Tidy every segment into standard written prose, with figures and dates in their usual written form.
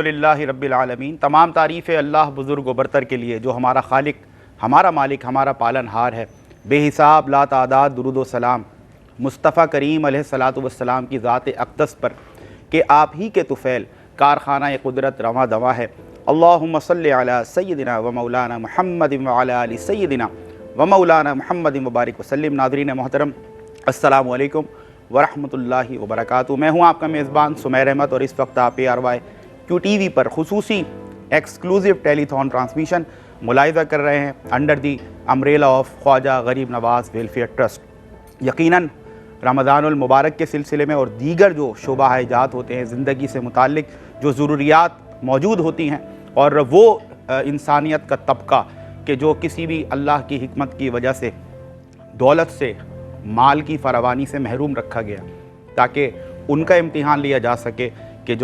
الحمدللہ رب العالمین، تمام تعریف اللہ بزرگ و برتر کے لیے جو ہمارا خالق، ہمارا مالک، ہمارا پالن ہار ہے۔ بے حساب لا تعداد درود و سلام مصطفیٰ کریم علیہ الصلاۃ والسلام کی ذات اقدس پر کہ آپ ہی کے طفیل کارخانہ قدرت رواں دواں ہے۔ اللہم صلی علی سیدنا و مولانا محمد و علی آل سیدنا و مولانا محمد مبارک وسلم۔ ناظرین محترم، السلام علیکم ورحمۃ اللہ وبرکاتہ۔ میں ہوں آپ کا میزبان سمیر احمد، اور اس وقت آپ ARY QTV پر خصوصی ایکسکلوزیو ٹیلی تھون ٹرانسمیشن ملاحظہ کر رہے ہیں under the umbrella of Khwaja Gharib Nawaz welfare trust. یقیناً رمضان المبارک کے سلسلے میں اور دیگر جو شعبہ حاجات ہوتے ہیں زندگی سے متعلق، جو ضروریات موجود ہوتی ہیں، اور وہ انسانیت کا طبقہ کہ جو کسی بھی اللہ کی حکمت کی وجہ سے دولت سے، مال کی فراوانی سے محروم رکھا گیا، تاکہ ان کا امتحان لیا جا سکے کہ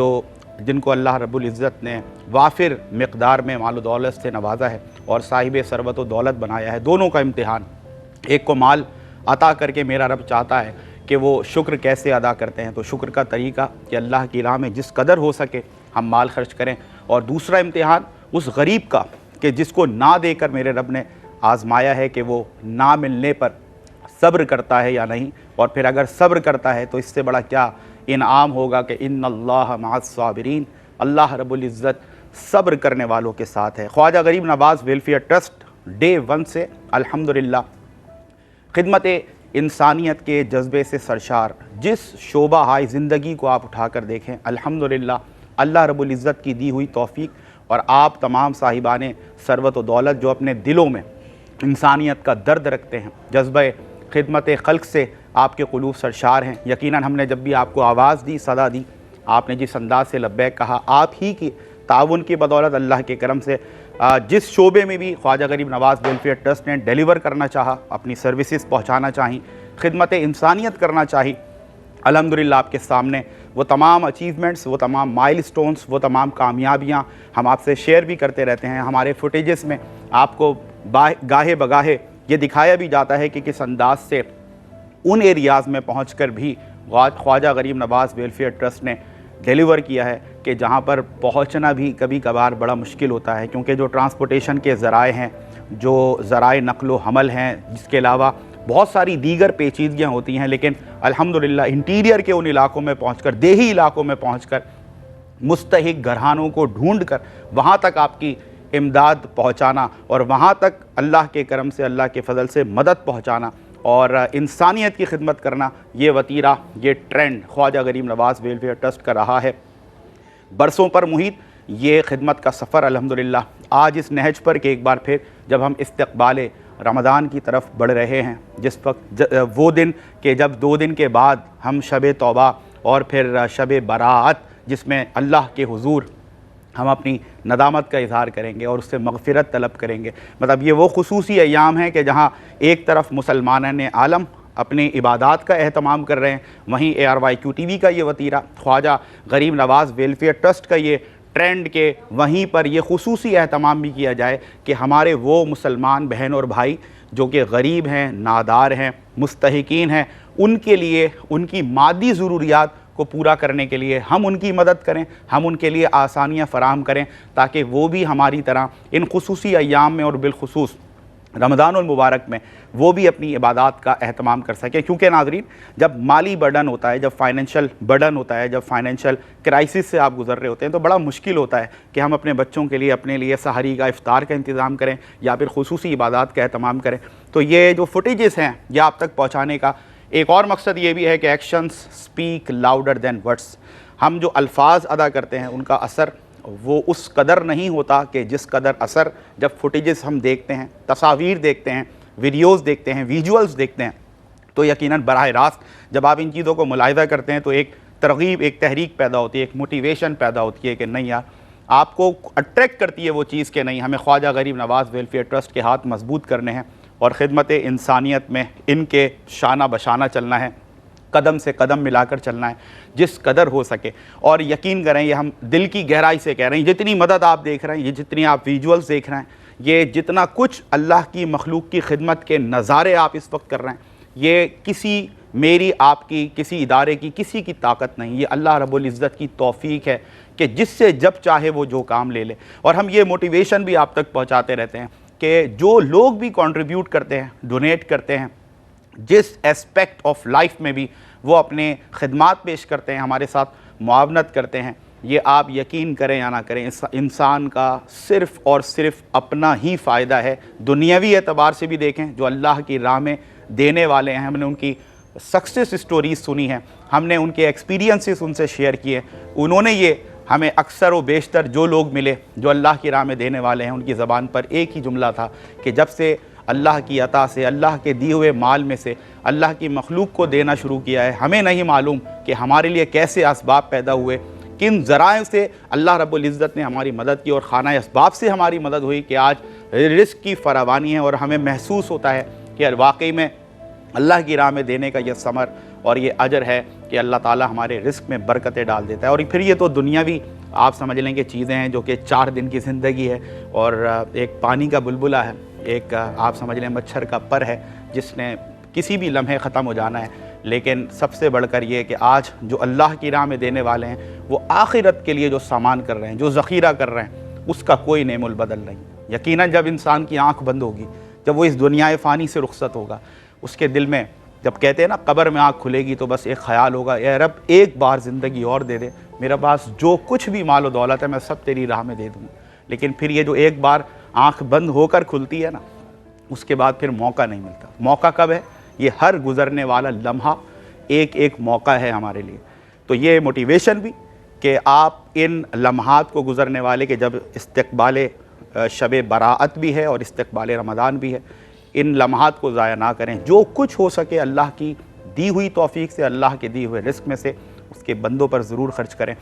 جن کو اللہ رب العزت نے وافر مقدار میں مال و دولت سے نوازا ہے اور صاحب ثروت و دولت بنایا ہے، دونوں کا امتحان۔ ایک کو مال عطا کر کے میرا رب چاہتا ہے کہ وہ شکر کیسے ادا کرتے ہیں، تو شکر کا طریقہ کہ اللہ کی راہ میں جس قدر ہو سکے ہم مال خرچ کریں، اور دوسرا امتحان اس غریب کا کہ جس کو نہ دے کر میرے رب نے آزمایا ہے کہ وہ نہ ملنے پر صبر کرتا ہے یا نہیں، اور پھر اگر صبر کرتا ہے تو اس سے بڑا کیا انعام ہوگا کہ ان اللہ مع الصابرین، اللہ رب العزت صبر کرنے والوں کے ساتھ ہے۔ خواجہ غریب نواز ویلفیئر ٹرسٹ ڈے 1 سے الحمدللہ خدمت انسانیت کے جذبے سے سرشار، جس شعبہ ہائے زندگی کو آپ اٹھا کر دیکھیں، الحمدللہ اللہ رب العزت کی دی ہوئی توفیق، اور آپ تمام صاحبان ثروت و دولت جو اپنے دلوں میں انسانیت کا درد رکھتے ہیں، جذبہ خدمت خلق سے آپ کے قلوب سرشار ہیں۔ یقیناً ہم نے جب بھی آپ کو آواز دی، صدا دی، آپ نے جس انداز سے لبیک کہا، آپ ہی کی تعاون کی بدولت اللہ کے کرم سے جس شعبے میں بھی خواجہ غریب نواز ویلفیئر ٹرسٹ نے ڈیلیور کرنا چاہا، اپنی سروسز پہنچانا چاہی، خدمت انسانیت کرنا چاہی، الحمدللہ آپ کے سامنے وہ تمام اچیومنٹس، وہ تمام مائل سٹونز، وہ تمام کامیابیاں ہم آپ سے شیئر بھی کرتے رہتے ہیں۔ ہمارے فوٹیجز میں آپ کو گاہے بگاہے یہ دکھایا بھی جاتا ہے کہ کس انداز سے ان ایریاز میں پہنچ کر بھی خواجہ غریب نواز ویلفیئر ٹرسٹ نے ڈیلیور کیا ہے کہ جہاں پر پہنچنا بھی کبھی کبھار بڑا مشکل ہوتا ہے، کیونکہ جو ٹرانسپورٹیشن کے ذرائع ہیں، جو ذرائع نقل و حمل ہیں، جس کے علاوہ بہت ساری دیگر پیچیدگیاں ہوتی ہیں، لیکن الحمدللہ انٹیریئر کے ان علاقوں میں پہنچ کر، دیہی علاقوں میں پہنچ کر مستحق گھرانوں کو ڈھونڈ کر وہاں تک آپ کی امداد پہنچانا، اور وہاں تک اللہ کے کرم سے، اللہ کے فضل سے مدد پہنچانا اور انسانیت کی خدمت کرنا، یہ وتیرہ، یہ ٹرینڈ خواجہ غریب نواز ویلفیئر ٹرسٹ کا رہا ہے برسوں پر محیط یہ خدمت کا سفر۔ الحمدللہ آج اس نہج پر کہ ایک بار پھر جب ہم استقبال رمضان کی طرف بڑھ رہے ہیں، جس وقت وہ دن کہ جب 2 دن کے بعد ہم شب توبہ اور پھر شب برات، جس میں اللہ کے حضور ہم اپنی ندامت کا اظہار کریں گے اور اس سے مغفرت طلب کریں گے، مطلب یہ وہ خصوصی ایام ہیں کہ جہاں ایک طرف مسلمانان عالم اپنی عبادات کا اہتمام کر رہے ہیں، وہیں ARY QTV کا یہ وتیرہ، خواجہ غریب نواز ویلفیئر ٹرسٹ کا یہ ٹرینڈ کہ وہیں پر یہ خصوصی اہتمام بھی کیا جائے کہ ہمارے وہ مسلمان بہن اور بھائی جو کہ غریب ہیں، نادار ہیں، مستحقین ہیں، ان کے لیے ان کی مادی ضروریات کو پورا کرنے کے لیے ہم ان کی مدد کریں، ہم ان کے لیے آسانیاں فراہم کریں، تاکہ وہ بھی ہماری طرح ان خصوصی ایام میں اور بالخصوص رمضان المبارک میں وہ بھی اپنی عبادات کا اہتمام کر سکیں۔ کیونکہ ناظرین، جب مالی برڈن ہوتا ہے، جب فائنینشیل برڈن ہوتا ہے، جب فائنینشیل کرائسس سے آپ گزر رہے ہوتے ہیں، تو بڑا مشکل ہوتا ہے کہ ہم اپنے بچوں کے لیے، اپنے لیے سحری کا، افطار کا انتظام کریں یا پھر خصوصی عبادات کا اہتمام کریں۔ تو یہ جو فوٹیجز ہیں یہ آپ تک پہنچانے کا ایک اور مقصد یہ بھی ہے کہ actions speak louder than words, ہم جو الفاظ ادا کرتے ہیں ان کا اثر وہ اس قدر نہیں ہوتا کہ جس قدر اثر جب فوٹیجز ہم دیکھتے ہیں، تصاویر دیکھتے ہیں، ویڈیوز دیکھتے ہیں، ویژولز دیکھتے ہیں، تو یقیناً براہ راست جب آپ ان چیزوں کو ملاحظہ کرتے ہیں تو ایک ترغیب، ایک تحریک پیدا ہوتی ہے، ایک موٹیویشن پیدا ہوتی ہے کہ نہیں یار، آپ کو اٹریکٹ کرتی ہے وہ چیز کہ نہیں، ہمیں خواجہ غریب نواز ویلفیئر ٹرسٹ کے ہاتھ مضبوط کرنے ہیں اور خدمت انسانیت میں ان کے شانہ بشانہ چلنا ہے، قدم سے قدم ملا کر چلنا ہے جس قدر ہو سکے۔ اور یقین کریں، یہ ہم دل کی گہرائی سے کہہ رہے ہیں، جتنی مدد آپ دیکھ رہے ہیں، یہ جتنی آپ ویژولز دیکھ رہے ہیں، یہ جتنا کچھ اللہ کی مخلوق کی خدمت کے نظارے آپ اس وقت کر رہے ہیں، یہ کسی میری، آپ کی، کسی ادارے کی، کسی کی طاقت نہیں، یہ اللہ رب العزت کی توفیق ہے کہ جس سے جب چاہے وہ جو کام لے لے. اور ہم یہ موٹیویشن بھی آپ تک پہنچاتے رہتے ہیں کہ جو لوگ بھی کنٹریبیوٹ کرتے ہیں, ڈونیٹ کرتے ہیں, جس اسپیکٹ آف لائف میں بھی وہ اپنے خدمات پیش کرتے ہیں, ہمارے ساتھ معاونت کرتے ہیں, یہ آپ یقین کریں یا نہ کریں, انسان کا صرف اور صرف اپنا ہی فائدہ ہے. دنیاوی اعتبار سے بھی دیکھیں, جو اللہ کی راہ میں دینے والے ہیں, ہم نے ان کی سکسیس سٹوریز سنی ہیں, ہم نے ان کے ایکسپیرینسز ان سے شیئر کیے, انہوں نے یہ ہمیں اکثر و بیشتر جو لوگ ملے جو اللہ کی راہ میں دینے والے ہیں, ان کی زبان پر ایک ہی جملہ تھا کہ جب سے اللہ کی عطا سے, اللہ کے دیے ہوئے مال میں سے اللہ کی مخلوق کو دینا شروع کیا ہے, ہمیں نہیں معلوم کہ ہمارے لیے کیسے اسباب پیدا ہوئے, کن ذرائع سے اللہ رب العزت نے ہماری مدد کی اور خانہ اسباب سے ہماری مدد ہوئی کہ آج رزق کی فراوانی ہے. اور ہمیں محسوس ہوتا ہے کہ واقعی میں اللہ کی راہ میں دینے کا یہ ثمر اور یہ اجر ہے کہ اللہ تعالیٰ ہمارے رزق میں برکتیں ڈال دیتا ہے. اور پھر یہ تو دنیاوی آپ سمجھ لیں کہ چیزیں ہیں جو کہ 4 دن کی زندگی ہے, اور ایک پانی کا بلبلہ ہے, ایک آپ سمجھ لیں مچھر کا پر ہے جس نے کسی بھی لمحے ختم ہو جانا ہے. لیکن سب سے بڑھ کر یہ کہ آج جو اللہ کی راہ میں دینے والے ہیں وہ آخرت کے لیے جو سامان کر رہے ہیں, جو ذخیرہ کر رہے ہیں, اس کا کوئی نعم البدل نہیں. یقیناً جب انسان کی آنکھ بند ہوگی, جب وہ اس دنیا فانی سے رخصت ہوگا, اس کے دل میں جب کہتے ہیں نا قبر میں آنکھ کھلے گی تو بس ایک خیال ہوگا, اے رب ایک بار زندگی اور دے دے, میرے پاس جو کچھ بھی مال و دولت ہے میں سب تیری راہ میں دے دوں. لیکن پھر یہ جو ایک بار آنکھ بند ہو کر کھلتی ہے نا, اس کے بعد پھر موقع نہیں ملتا. موقع کب ہے؟ یہ ہر گزرنے والا لمحہ ایک ایک موقع ہے ہمارے لیے. تو یہ موٹیویشن بھی کہ آپ ان لمحات کو گزرنے والے کہ جب استقبال شب براعت بھی ہے اور استقبال رمضان بھی ہے, ان لمحات کو ضائع نہ کریں. جو کچھ ہو سکے اللہ کی دی ہوئی توفیق سے, اللہ کے دیے ہوئے رزق میں سے اس کے بندوں پر ضرور خرچ کریں.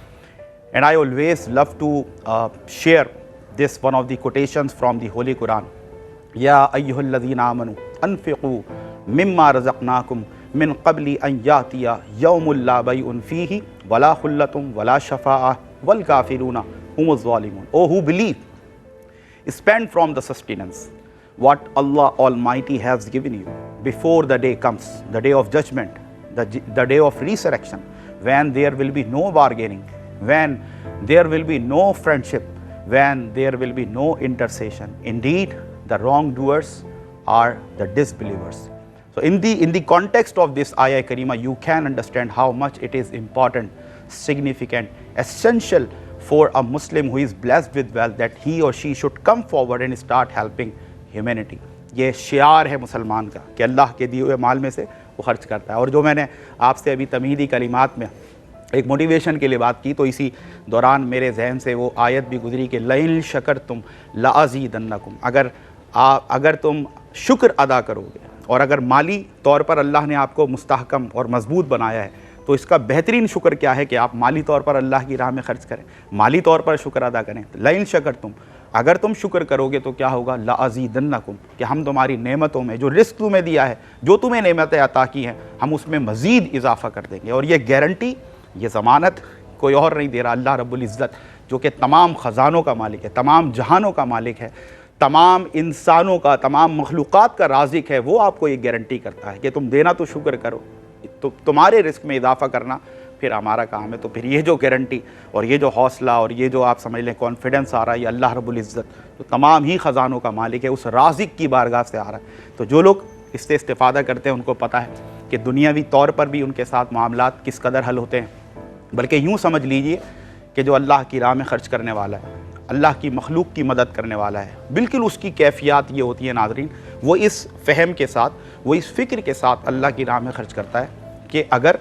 And I always love to share this one of the quotations from the holy Quran. یا ایھا الذین آمنوا انفقوا مما رزقناکم من قبل ان یاتی یوم لا بیع فیہ ولا خلۃ ولا شفاعہ والکافرون هم الظالمون. Oh, who believe, spend from the sustenance what Allah Almighty has given you before the day comes, the day of judgment, the day of resurrection, when there will be no bargaining, when there will be no friendship, when there will be no intercession. Indeed, the wrongdoers are the disbelievers. So in the context of this ayah karima, you can understand how much it is important, significant, essential for a Muslim who is blessed with wealth that he or she should come forward and start helping humanity. یہ شعار ہے مسلمان کا کہ اللہ کے دیے ہوئے مال میں سے وہ خرچ کرتا ہے. اور جو میں نے آپ سے ابھی تمہیدی کلمات میں ایک موٹیویشن کے لیے بات کی, تو اسی دوران میرے ذہن سے وہ آیت بھی گزری کہ لئن شکرتم لازیدنکم, اگر تم شکر ادا کرو گے اور اگر مالی طور پر اللہ نے آپ کو مستحکم اور مضبوط بنایا ہے تو اس کا بہترین شکر کیا ہے کہ آپ مالی طور پر اللہ کی راہ میں خرچ کریں, مالی طور پر شکر ادا کریں. لئن شکرتم, اگر تم شکر کرو گے تو کیا ہوگا, لازیدنکم, کہ ہم تمہاری نعمتوں میں جو رزق تمہیں دیا ہے, جو تمہیں نعمتیں عطا کی ہیں, ہم اس میں مزید اضافہ کر دیں گے. اور یہ گارنٹی, یہ ضمانت کوئی اور نہیں دے رہا, اللہ رب العزت جو کہ تمام خزانوں کا مالک ہے, تمام جہانوں کا مالک ہے, تمام انسانوں کا, تمام مخلوقات کا رازق ہے, وہ آپ کو یہ گارنٹی کرتا ہے کہ تم دینا تو شکر کرو, تو تمہارے رزق میں اضافہ کرنا پھر ہمارا کام ہے. تو پھر یہ جو گارنٹی اور یہ جو حوصلہ اور یہ جو آپ سمجھ لیں کانفیڈنس آ رہا ہے, یہ اللہ رب العزت جو تمام ہی خزانوں کا مالک ہے اس رازق کی بارگاہ سے آ رہا ہے. تو جو لوگ اس سے استفادہ کرتے ہیں ان کو پتہ ہے کہ دنیاوی طور پر بھی ان کے ساتھ معاملات کس قدر حل ہوتے ہیں. بلکہ یوں سمجھ لیجئے کہ جو اللہ کی راہ میں خرچ کرنے والا ہے, اللہ کی مخلوق کی مدد کرنے والا ہے, بالکل اس کی کیفیات یہ ہوتی ہیں ناظرین, وہ اس فہم کے ساتھ, وہ اس فکر کے ساتھ اللہ کی راہ میں خرچ کرتا ہے کہ اگر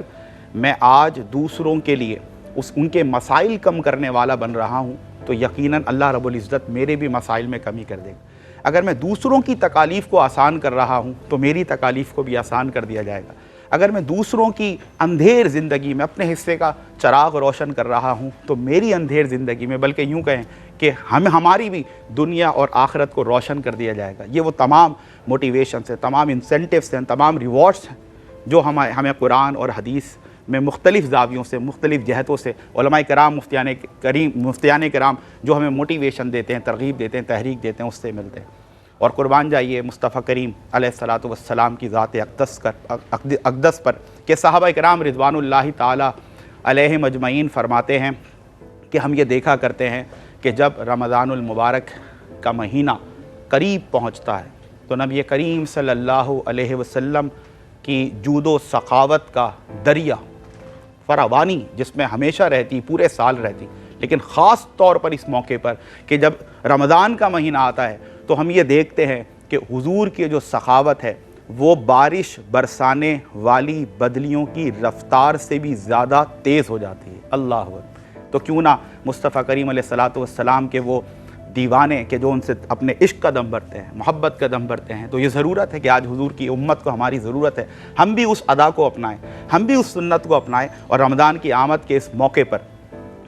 میں آج دوسروں کے لیے ان کے مسائل کم کرنے والا بن رہا ہوں تو یقیناً اللہ رب العزت میرے بھی مسائل میں کمی کر دے گا. اگر میں دوسروں کی تکالیف کو آسان کر رہا ہوں تو میری تکالیف کو بھی آسان کر دیا جائے گا. اگر میں دوسروں کی اندھیر زندگی میں اپنے حصے کا چراغ روشن کر رہا ہوں تو میری اندھیر زندگی میں, بلکہ یوں کہیں کہ ہماری بھی دنیا اور آخرت کو روشن کر دیا جائے گا. یہ وہ تمام موٹیویشنس ہیں, تمام انسینٹیوز ہیں, تمام ریوارڈس ہیں جو ہمیں قرآن اور حدیث میں مختلف زاویوں سے, مختلف جہتوں سے علماء کرام, مفتیان کرام جو ہمیں موٹیویشن دیتے ہیں, ترغیب دیتے ہیں, تحریک دیتے ہیں, اس سے ملتے ہیں. اور قربان جائیے مصطفیٰ کریم علیہ الصلاۃ والسلام کی ذات اقدس پر کہ صحابہ کرام رضوان اللہ تعالی علیہم اجمعین فرماتے ہیں کہ ہم یہ دیکھا کرتے ہیں کہ جب رمضان المبارک کا مہینہ قریب پہنچتا ہے تو نبی کریم صلی اللہ علیہ وسلم کی جود و سخاوت کا دریا فراوانی جس میں ہمیشہ رہتی، پورے سال رہتی، لیکن خاص طور پر اس موقع پر کہ جب رمضان کا مہینہ آتا ہے تو ہم یہ دیکھتے ہیں کہ حضور کی جو سخاوت ہے وہ بارش برسانے والی بدلیوں کی رفتار سے بھی زیادہ تیز ہو جاتی ہے۔ اللہ اکبر! تو کیوں نہ مصطفیٰ کریم علیہ الصلوۃ والسلام کے وہ دیوانے کہ جو ان سے اپنے عشق کا دم بھرتے ہیں، محبت کا دم بھرتے ہیں، تو یہ ضرورت ہے کہ آج حضور کی امت کو ہماری ضرورت ہے ہم بھی اس ادا کو اپنائیں، ہم بھی اس سنت کو اپنائیں، اور رمضان کی آمد کے اس موقع پر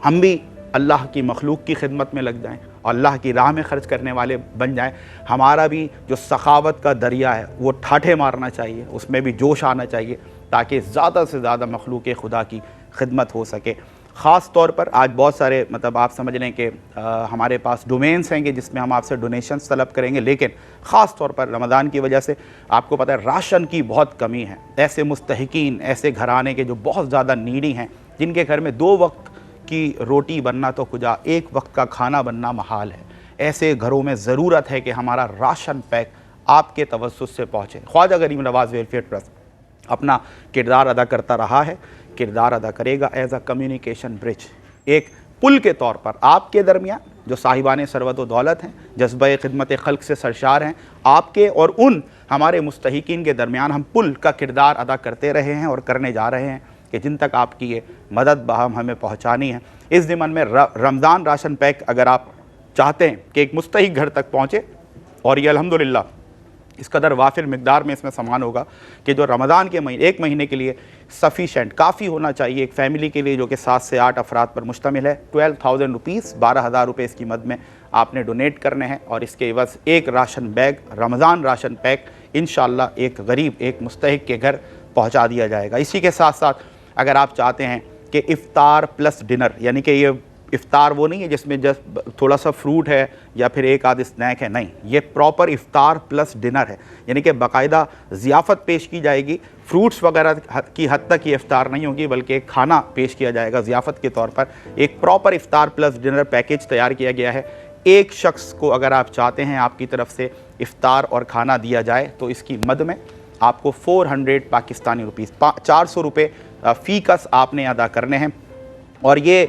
ہم بھی اللہ کی مخلوق کی خدمت میں لگ جائیں اور اللہ کی راہ میں خرچ کرنے والے بن جائیں۔ ہمارا بھی جو سخاوت کا دریا ہے وہ ٹھاٹھے مارنا چاہیے، اس میں بھی جوش آنا چاہیے تاکہ زیادہ سے زیادہ مخلوق خدا کی خدمت ہو سکے۔ خاص طور پر آج بہت سارے آپ سمجھ لیں کہ ہمارے پاس ڈومینس ہیں کہ جس میں ہم آپ سے ڈونیشنز طلب کریں گے، لیکن خاص طور پر رمضان کی وجہ سے آپ کو پتہ ہے راشن کی بہت کمی ہے۔ ایسے مستحقین، ایسے گھرانے کے جو بہت زیادہ نیڈی ہیں، جن کے گھر میں 2 وقت کی روٹی بننا تو کجا، 1 وقت کا کھانا بننا محال ہے، ایسے گھروں میں ضرورت ہے کہ ہمارا راشن پیک آپ کے توسط سے پہنچے۔ خواجہ غریب نواز ویلفیئر ٹرسٹ اپنا کردار ادا کرتا رہا ہے، کردار ادا کرے گا ایز اے کمیونیکیشن برج، ایک پل کے طور پر آپ کے درمیان جو صاحبان ثروت و دولت ہیں، جذبہ خدمت خلق سے سرشار ہیں، آپ کے اور ان ہمارے مستحقین کے درمیان ہم پل کا کردار ادا کرتے رہے ہیں اور کرنے جا رہے ہیں کہ جن تک آپ کی یہ مدد باہم ہمیں پہنچانی ہے۔ اس ضمن میں رمضان راشن پیک اگر آپ چاہتے ہیں کہ ایک مستحق گھر تک پہنچے، اور یہ الحمدللہ اس قدر وافر مقدار میں اس میں سامان ہوگا کہ جو رمضان کے ایک مہینے کے لیے سفیشینٹ کافی ہونا چاہیے ایک فیملی کے لیے جو کہ 7 سے 8 افراد پر مشتمل ہے۔ 12,000 روپیز، 12,000 روپے اس کی مد میں آپ نے ڈونیٹ کرنے ہیں، اور اس کے عوض ایک راشن بیگ رمضان راشن پیک انشاءاللہ ایک غریب، ایک مستحق کے گھر پہنچا دیا جائے گا۔ اسی کے ساتھ ساتھ اگر آپ چاہتے ہیں کہ افطار پلس ڈنر، یعنی کہ یہ افطار وہ نہیں ہے جس میں جسٹ تھوڑا سا فروٹ ہے یا پھر ایک آدھ اسنیک ہے، نہیں، یہ پراپر افطار پلس ڈنر ہے، یعنی کہ باقاعدہ ضیافت پیش کی جائے گی۔ فروٹس وغیرہ کی حد تک یہ افطار نہیں ہوگی بلکہ ایک کھانا پیش کیا جائے گا ضیافت کے طور پر۔ ایک پراپر افطار پلس ڈنر پیکیج تیار کیا گیا ہے۔ ایک شخص کو اگر آپ چاہتے ہیں آپ کی طرف سے افطار اور کھانا دیا جائے تو اس کی مد میں آپ کو 400 پاکستانی روپیز، 400 روپے فی کس آپ نے ادا کرنے ہیں۔ اور یہ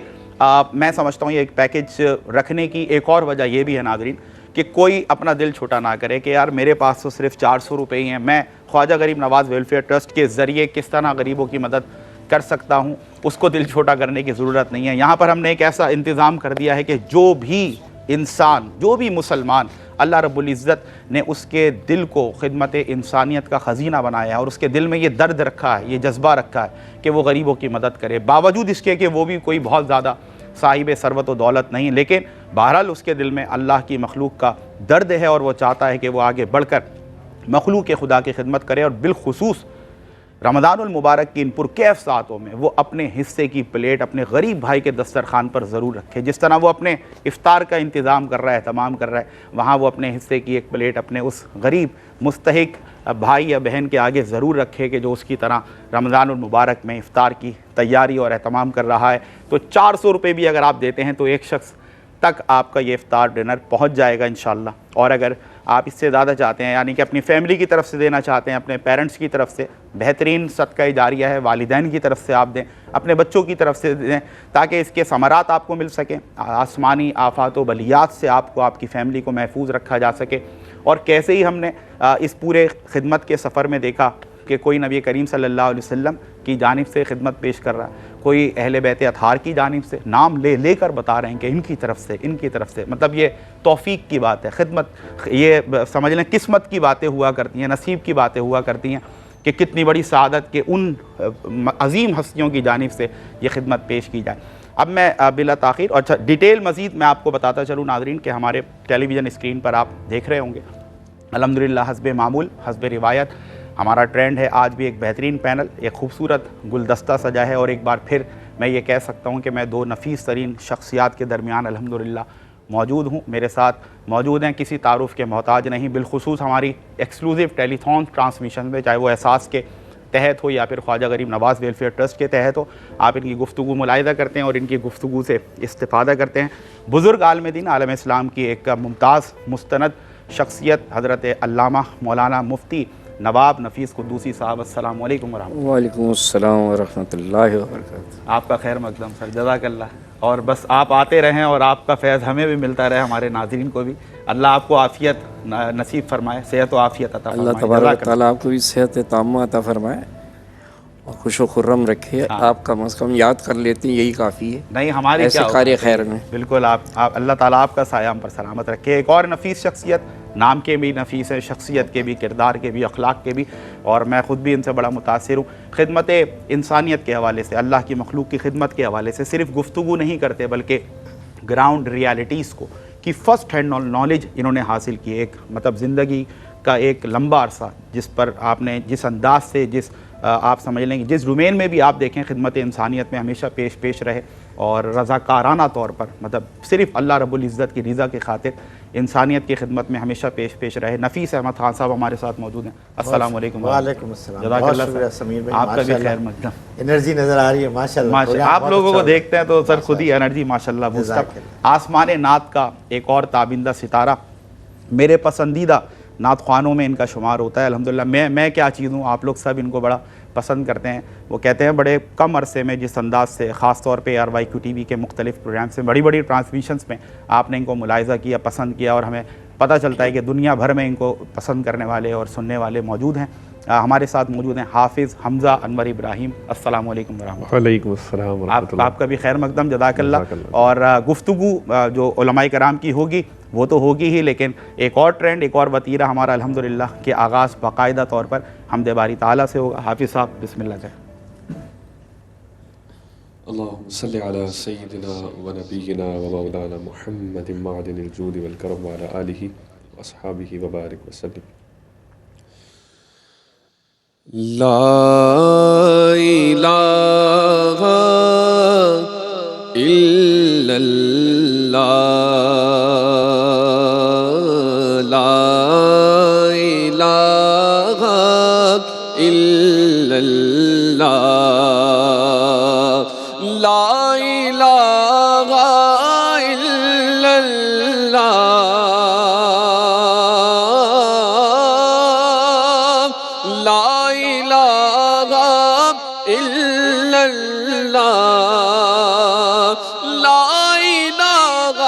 میں سمجھتا ہوں یہ ایک پیکیج رکھنے کی ایک اور وجہ یہ بھی ہے ناظرین کہ کوئی اپنا دل چھوٹا نہ کرے کہ یار میرے پاس تو صرف 400 روپے ہی ہیں، میں خواجہ غریب نواز ویلفیئر ٹرسٹ کے ذریعے کس طرح غریبوں کی مدد کر سکتا ہوں۔ اس کو دل چھوٹا کرنے کی ضرورت نہیں ہے۔ یہاں پر ہم نے ایک ایسا انتظام کر دیا ہے کہ جو بھی انسان، جو بھی مسلمان اللہ رب العزت نے اس کے دل کو خدمت انسانیت کا خزینہ بنایا ہے اور اس کے دل میں یہ درد رکھا ہے، یہ جذبہ رکھا ہے کہ وہ غریبوں کی مدد کرے، باوجود اس کے کہ وہ بھی کوئی بہت زیادہ صاحب ثروت و دولت نہیں، لیکن بہرحال اس کے دل میں اللہ کی مخلوق کا درد ہے اور وہ چاہتا ہے کہ وہ آگے بڑھ کر مخلوق خدا کی خدمت کرے، اور بالخصوص رمضان المبارک کی ان پرکیف ساعتوں میں وہ اپنے حصے کی پلیٹ اپنے غریب بھائی کے دسترخوان پر ضرور رکھے۔ جس طرح وہ اپنے افطار کا انتظام کر رہا ہے، تمام کر رہا ہے، وہاں وہ اپنے حصے کی ایک پلیٹ اپنے اس غریب مستحق بھائی یا بہن کے آگے ضرور رکھے کہ جو اس کی طرح رمضان المبارک میں افطار کی تیاری اور اہتمام کر رہا ہے۔ تو 400 روپے بھی اگر آپ دیتے ہیں تو ایک شخص تک آپ کا یہ افطار ڈنر پہنچ جائے گا انشاءاللہ۔ اور اگر آپ اس سے زیادہ چاہتے ہیں، یعنی کہ اپنی فیملی کی طرف سے دینا چاہتے ہیں، اپنے پیرنٹس کی طرف سے، بہترین صدقہ جاریہ ہے، والدین کی طرف سے آپ دیں، اپنے بچوں کی طرف سے دیں تاکہ اس کے ثمرات آپ کو مل سکیں، آسمانی آفات و بلیات سے آپ کو، آپ کی فیملی کو محفوظ رکھا جا سکے۔ اور کیسے ہی ہم نے اس پورے خدمت کے سفر میں دیکھا کہ کوئی نبی کریم صلی اللہ علیہ وسلم کی جانب سے خدمت پیش کر رہا ہے، کوئی اہل بیت اطہار کی جانب سے نام لے لے کر بتا رہے ہیں کہ ان کی طرف سے، مطلب یہ توفیق کی بات ہے، خدمت یہ سمجھ لیں قسمت کی باتیں ہوا کرتی ہیں، نصیب کی باتیں ہوا کرتی ہیں کہ کتنی بڑی سعادت کہ ان عظیم ہستیوں کی جانب سے یہ خدمت پیش کی جائے۔ اب میں بلا تاخیر اور ڈیٹیل مزید میں آپ کو بتاتا چلوں ناظرین کہ ہمارے ٹیلی ویژن اسکرین پر آپ دیکھ رہے ہوں گے الحمدللہ حسب معمول حسب روایت ہمارا ٹرینڈ ہے آج بھی ایک بہترین پینل، ایک خوبصورت گلدستہ سجا ہے، اور ایک بار پھر میں یہ کہہ سکتا ہوں کہ میں 2 نفیس ترین شخصیات کے درمیان الحمدللہ موجود ہوں، میرے ساتھ موجود ہیں، کسی تعارف کے محتاج نہیں، بالخصوص ہماری ایکسکلوزیو ٹیلی تھون ٹرانسمیشن میں، چاہے وہ احساس کے تحت ہو یا پھر خواجہ غریب نواز ویلفیئر ٹرسٹ کے تحت ہو، آپ ان کی گفتگو ملاحظہ کرتے ہیں اور ان کی گفتگو سے استفادہ کرتے ہیں۔ بزرگ عالم دین عالم اسلام کی ایک ممتاز مستند شخصیت حضرت علامہ مولانا مفتی نواب نفیس قدوسی صاحب، السلام علیکم ورحمۃ اللہ۔ وعلیکم السلام ورحمۃ اللہ وبرکاتہ۔ آپ کا خیر مقدم سر، جزاک اللہ، اور بس آپ آتے رہیں اور آپ کا فیض ہمیں بھی ملتا رہے، ہمارے ناظرین کو بھی۔ اللہ آپ کو عافیت نصیب فرمائے، صحت و عافیت عطا فرمائے۔ اللہ تبارک و تعالیٰ آپ کو بھی صحت تامہ عطا فرمائے اور خوش و خرم رکھے۔ آپ کم از کم یاد کر لیتے ہیں، یہی کافی ہے نہیں ہماری ایسے کیا قاری خیر میں۔ بالکل، آپ اللہ تعالیٰ آپ کا سایہ ہم پر سلامت رکھے۔ ایک اور نفیس شخصیت، نام کے بھی نفیس ہے، شخصیت کے بھی، کردار کے بھی، اخلاق کے بھی، اور میں خود بھی ان سے بڑا متاثر ہوں۔ خدمت انسانیت کے حوالے سے، اللہ کی مخلوق کی خدمت کے حوالے سے صرف گفتگو نہیں کرتے بلکہ گراؤنڈ ریالٹیز کو کی فرسٹ ہینڈ نالج انہوں نے حاصل کی۔ ایک مطلب زندگی کا ایک لمبا عرصہ جس پر آپ نے جس انداز سے، جس آپ سمجھ لیں گے جس ڈومین میں بھی آپ دیکھیں خدمت انسانیت میں ہمیشہ پیش رہے، اور رضاکارانہ طور پر مطلب صرف اللہ رب العزت کی رضا کی خاطر انسانیت کی خدمت میں ہمیشہ پیش رہے۔ نفیس احمد خان صاحب ہمارے ساتھ موجود ہیں، السلام علیکم۔ وعلیکم السلام، جزاک بہت اللہ شکریہ سمیر بھائی، آپ کا بھی خیر مقدم۔ انرجی نظر آ رہی ہے ماشاءاللہ، آپ لوگوں کو دیکھتے ہیں تو سر خود ہی انرجی ماشاءاللہ بوسٹ۔ آسمان نعت کا ایک اور تابندہ ستارہ، میرے پسندیدہ نعت خوانوں میں ان کا شمار ہوتا ہے الحمدللہ۔ میں کیا چیز ہوں، آپ لوگ سب ان کو بڑا پسند کرتے ہیں۔ وہ کہتے ہیں بڑے کم عرصے میں جس انداز سے، خاص طور پہ RYQ TV کے مختلف پروگرامس میں، بڑی ٹرانسمیشنز میں آپ نے ان کو ملاحظہ کیا، پسند کیا، اور ہمیں پتہ چلتا ہے کہ دنیا بھر میں ان کو پسند کرنے والے اور سننے والے موجود ہیں۔ ہمارے ساتھ موجود ہیں حافظ حمزہ انور ابراہیم، السلام علیکم ورحمۃ اللہ۔ وعلیکم السلام ورحمۃ اللہ۔ آپ کا بھی خیر مقدم، جزاک اللہ۔ اور گفتگو جو علماء کرام کی ہوگی وہ تو ہوگی ہی، لیکن ایک اور ٹرینڈ، ایک اور وتیرہ ہمارا الحمدللہ کہ آغاز باقاعدہ طور پر حمد باری تعالیٰ سے ہوگا۔ حافظ صاحب بسم اللہ کریں۔ اللہم صلی علی سیدنا و نبینا و مولانا محمد معدن الجود والکرم وعلی آلہ و اصحابہ وبارک وسلم۔ لا الہ الا اللہ، لا الہ الا اللہ، لا الہ الا اللہ، لا الہ الا اللہ، لا الہ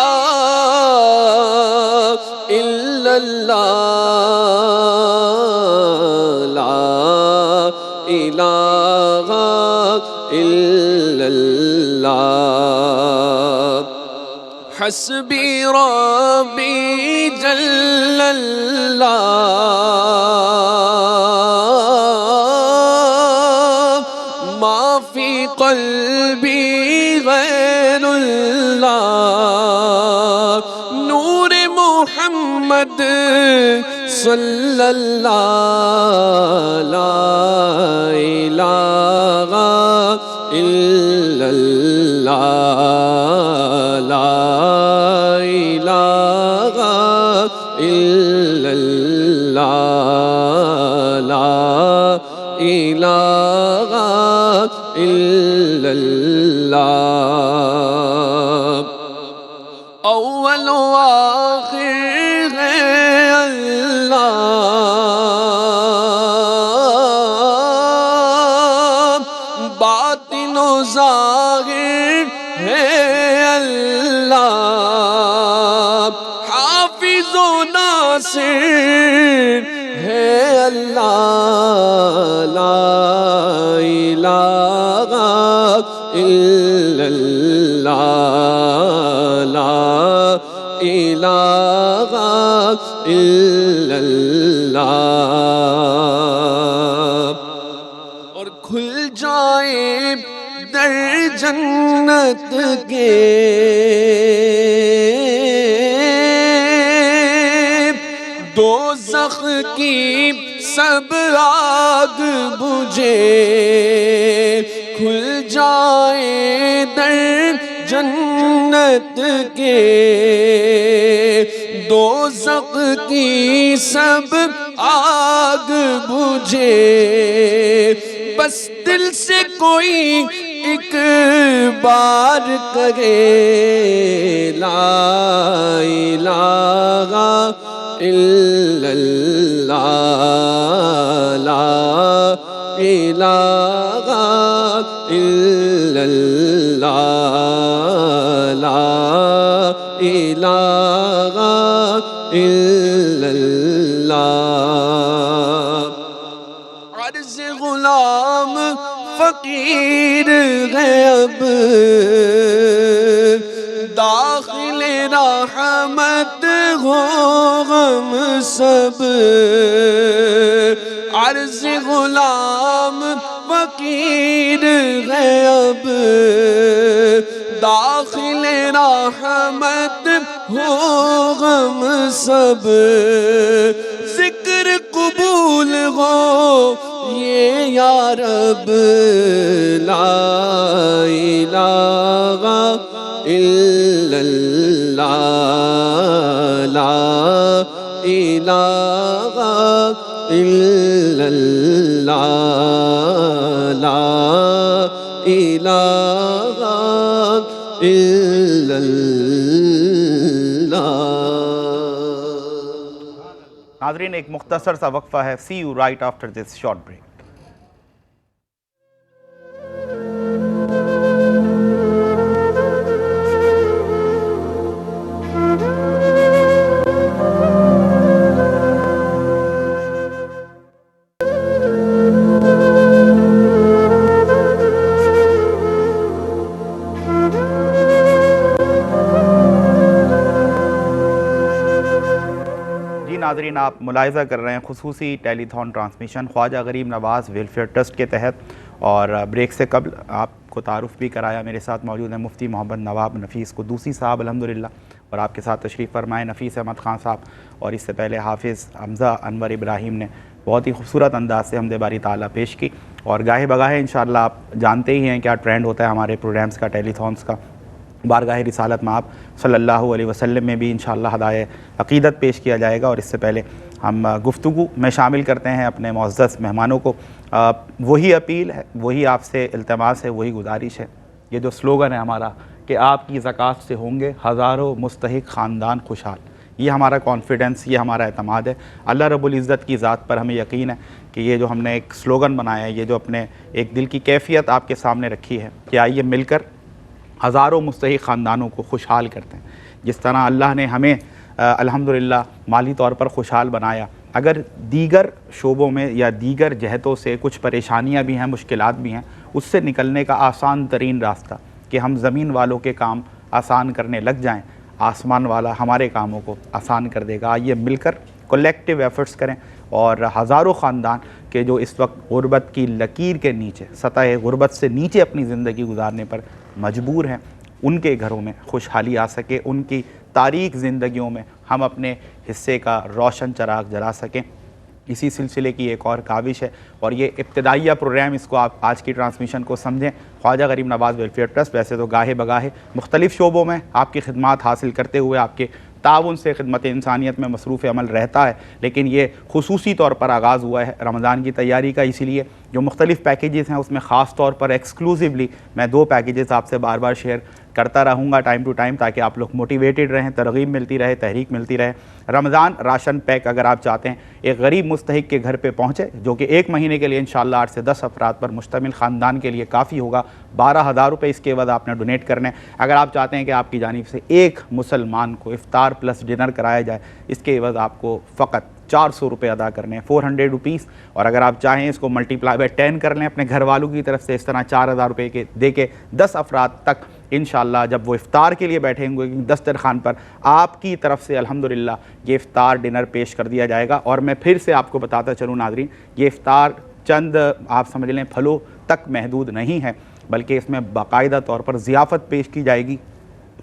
الا اللہ، لا الہ الا اللہ، حسبی ربی جل اللہ، ما فی قلبی غیر اللہ، نور محمد صلی اللہ، لا الہ الا اللہ، لا الہ الا اللہ، لا الہ الا اللہ، اول و آخر ہے اللہ، باطن و ظاہر ہے اللہ، حافظ و ناصر ہے اللہ، لا الہ الا اللہ، لا الہ الا اللہ، اور کھل جائے در جنت کے دوزخ کی سب آگ بجھے، کھل جائے در جنت کے دوزخ کی سب آگ بجھے، بس دل سے کوئی ایک بار کہے لا الہ الا اللہ، لا الہ الا اللہ، لا الہ الا اللہ۔ عرض غلام فقیر ہے اب داخل رحمت ہو غم سب، عرض غلام فقیر ہے اب داخل رحمت ہو غم سب، ذکر قبول ہو یہ یا رب، لا الہ الا اللہ، لا الہ الا اللہ، لا الہ الا اللہ۔ ناظرین ایک مختصر سا وقفہ ہے، see you right after this short break. ناظرین آپ ملاحظہ کر رہے ہیں خصوصی ٹیلی تھون ٹرانسمیشن خواجہ غریب نواز ویلفیئر ٹرسٹ کے تحت، اور بریک سے قبل آپ کو تعارف بھی کرایا، میرے ساتھ موجود ہیں مفتی محمد نواب نفیس قدوسی صاحب الحمدللہ، اور آپ کے ساتھ تشریف فرمائے نفیس احمد خان صاحب، اور اس سے پہلے حافظ حمزہ انور ابراہیم نے بہت ہی خوبصورت انداز سے حمد باری تعالیٰ پیش کی۔ اور گاہے بگاہے انشاءاللہ آپ جانتے ہی ہیں کیا ٹرینڈ ہوتا ہے ہمارے پروگرامز کا، ٹیلی تھونس کا۔ بارگاہ رسالت میں آپ صلی اللہ علیہ وسلم میں بھی انشاءاللہ ہدایہ عقیدت پیش کیا جائے گا، اور اس سے پہلے ہم گفتگو میں شامل کرتے ہیں اپنے معزز مہمانوں کو۔ وہی اپیل ہے، وہی آپ سے التماس ہے، وہی گزارش ہے، یہ جو سلوگن ہے ہمارا کہ آپ کی زکوٰۃ سے ہوں گے ہزاروں مستحق خاندان خوشحال، یہ ہمارا کانفیڈنس، یہ ہمارا اعتماد ہے۔ اللہ رب العزت کی ذات پر ہمیں یقین ہے کہ یہ جو ہم نے ایک سلوگن بنایا ہے، یہ جو اپنے ایک دل کی کیفیت آپ کے سامنے رکھی ہے کہ آئیے مل کر ہزاروں مستحق خاندانوں کو خوشحال کرتے ہیں، جس طرح اللہ نے ہمیں الحمدللہ مالی طور پر خوشحال بنایا، اگر دیگر شعبوں میں یا دیگر جہتوں سے کچھ پریشانیاں بھی ہیں، مشکلات بھی ہیں، اس سے نکلنے کا آسان ترین راستہ کہ ہم زمین والوں کے کام آسان کرنے لگ جائیں، آسمان والا ہمارے کاموں کو آسان کر دے گا۔ آئیے مل کر کولیکٹیو ایفرٹس کریں، اور ہزاروں خاندان کے جو اس وقت غربت کی لکیر کے نیچے، سطح غربت سے نیچے اپنی زندگی گزارنے پر مجبور ہیں، ان کے گھروں میں خوشحالی آ سکے، ان کی تاریک زندگیوں میں ہم اپنے حصے کا روشن چراغ جلا سکیں۔ اسی سلسلے کی ایک اور کاوش ہے، اور یہ ابتدائیہ پروگرام، اس کو آپ آج کی ٹرانسمیشن کو سمجھیں۔ خواجہ غریب نواز ویلفیئر ٹرسٹ ویسے تو گاہے بگاہے مختلف شعبوں میں آپ کی خدمات حاصل کرتے ہوئے آپ کے تعاون سے خدمت انسانیت میں مصروف عمل رہتا ہے، لیکن یہ خصوصی طور پر آغاز ہوا ہے رمضان کی تیاری کا، اسی لیے جو مختلف پیکیجز ہیں اس میں خاص طور پر ایکسکلوزیولی میں 2 پیکیجز آپ سے بار بار شیئر کرتا رہوں گا ٹائم ٹو ٹائم، تاکہ آپ لوگ موٹیویٹڈ رہیں، ترغیب ملتی رہے، تحریک ملتی رہے۔ رمضان راشن پیک اگر آپ چاہتے ہیں ایک غریب مستحق کے گھر پہ پہنچے، جو کہ 1 مہینے کے لیے انشاءاللہ 8 سے 10 افراد پر مشتمل خاندان کے لیے کافی ہوگا، 12,000 روپے اس کے بعد آپ نے ڈونیٹ کرنے۔ اگر آپ چاہتے ہیں کہ آپ کی جانب سے ایک مسلمان کو افطار پلس ڈنر کرایا جائے، اس کے عوض آپ کو فقط 400 روپے ادا کرنے ہیں، 400 روپیز، اور اگر آپ چاہیں اس کو ملٹیپلائی بائی 10 کر لیں اپنے گھر والوں کی طرف سے، اس طرح 4,000 روپے کے دے کے 10 افراد تک انشاءاللہ جب وہ افطار کے لیے بیٹھیں گے دسترخوان پر، آپ کی طرف سے الحمدللہ یہ افطار ڈنر پیش کر دیا جائے گا۔ اور میں پھر سے آپ کو بتاتا چلوں ناظرین، یہ افطار چند آپ سمجھ لیں پھلوں تک محدود نہیں ہے، بلکہ اس میں باقاعدہ طور پر ضیافت پیش کی جائے گی،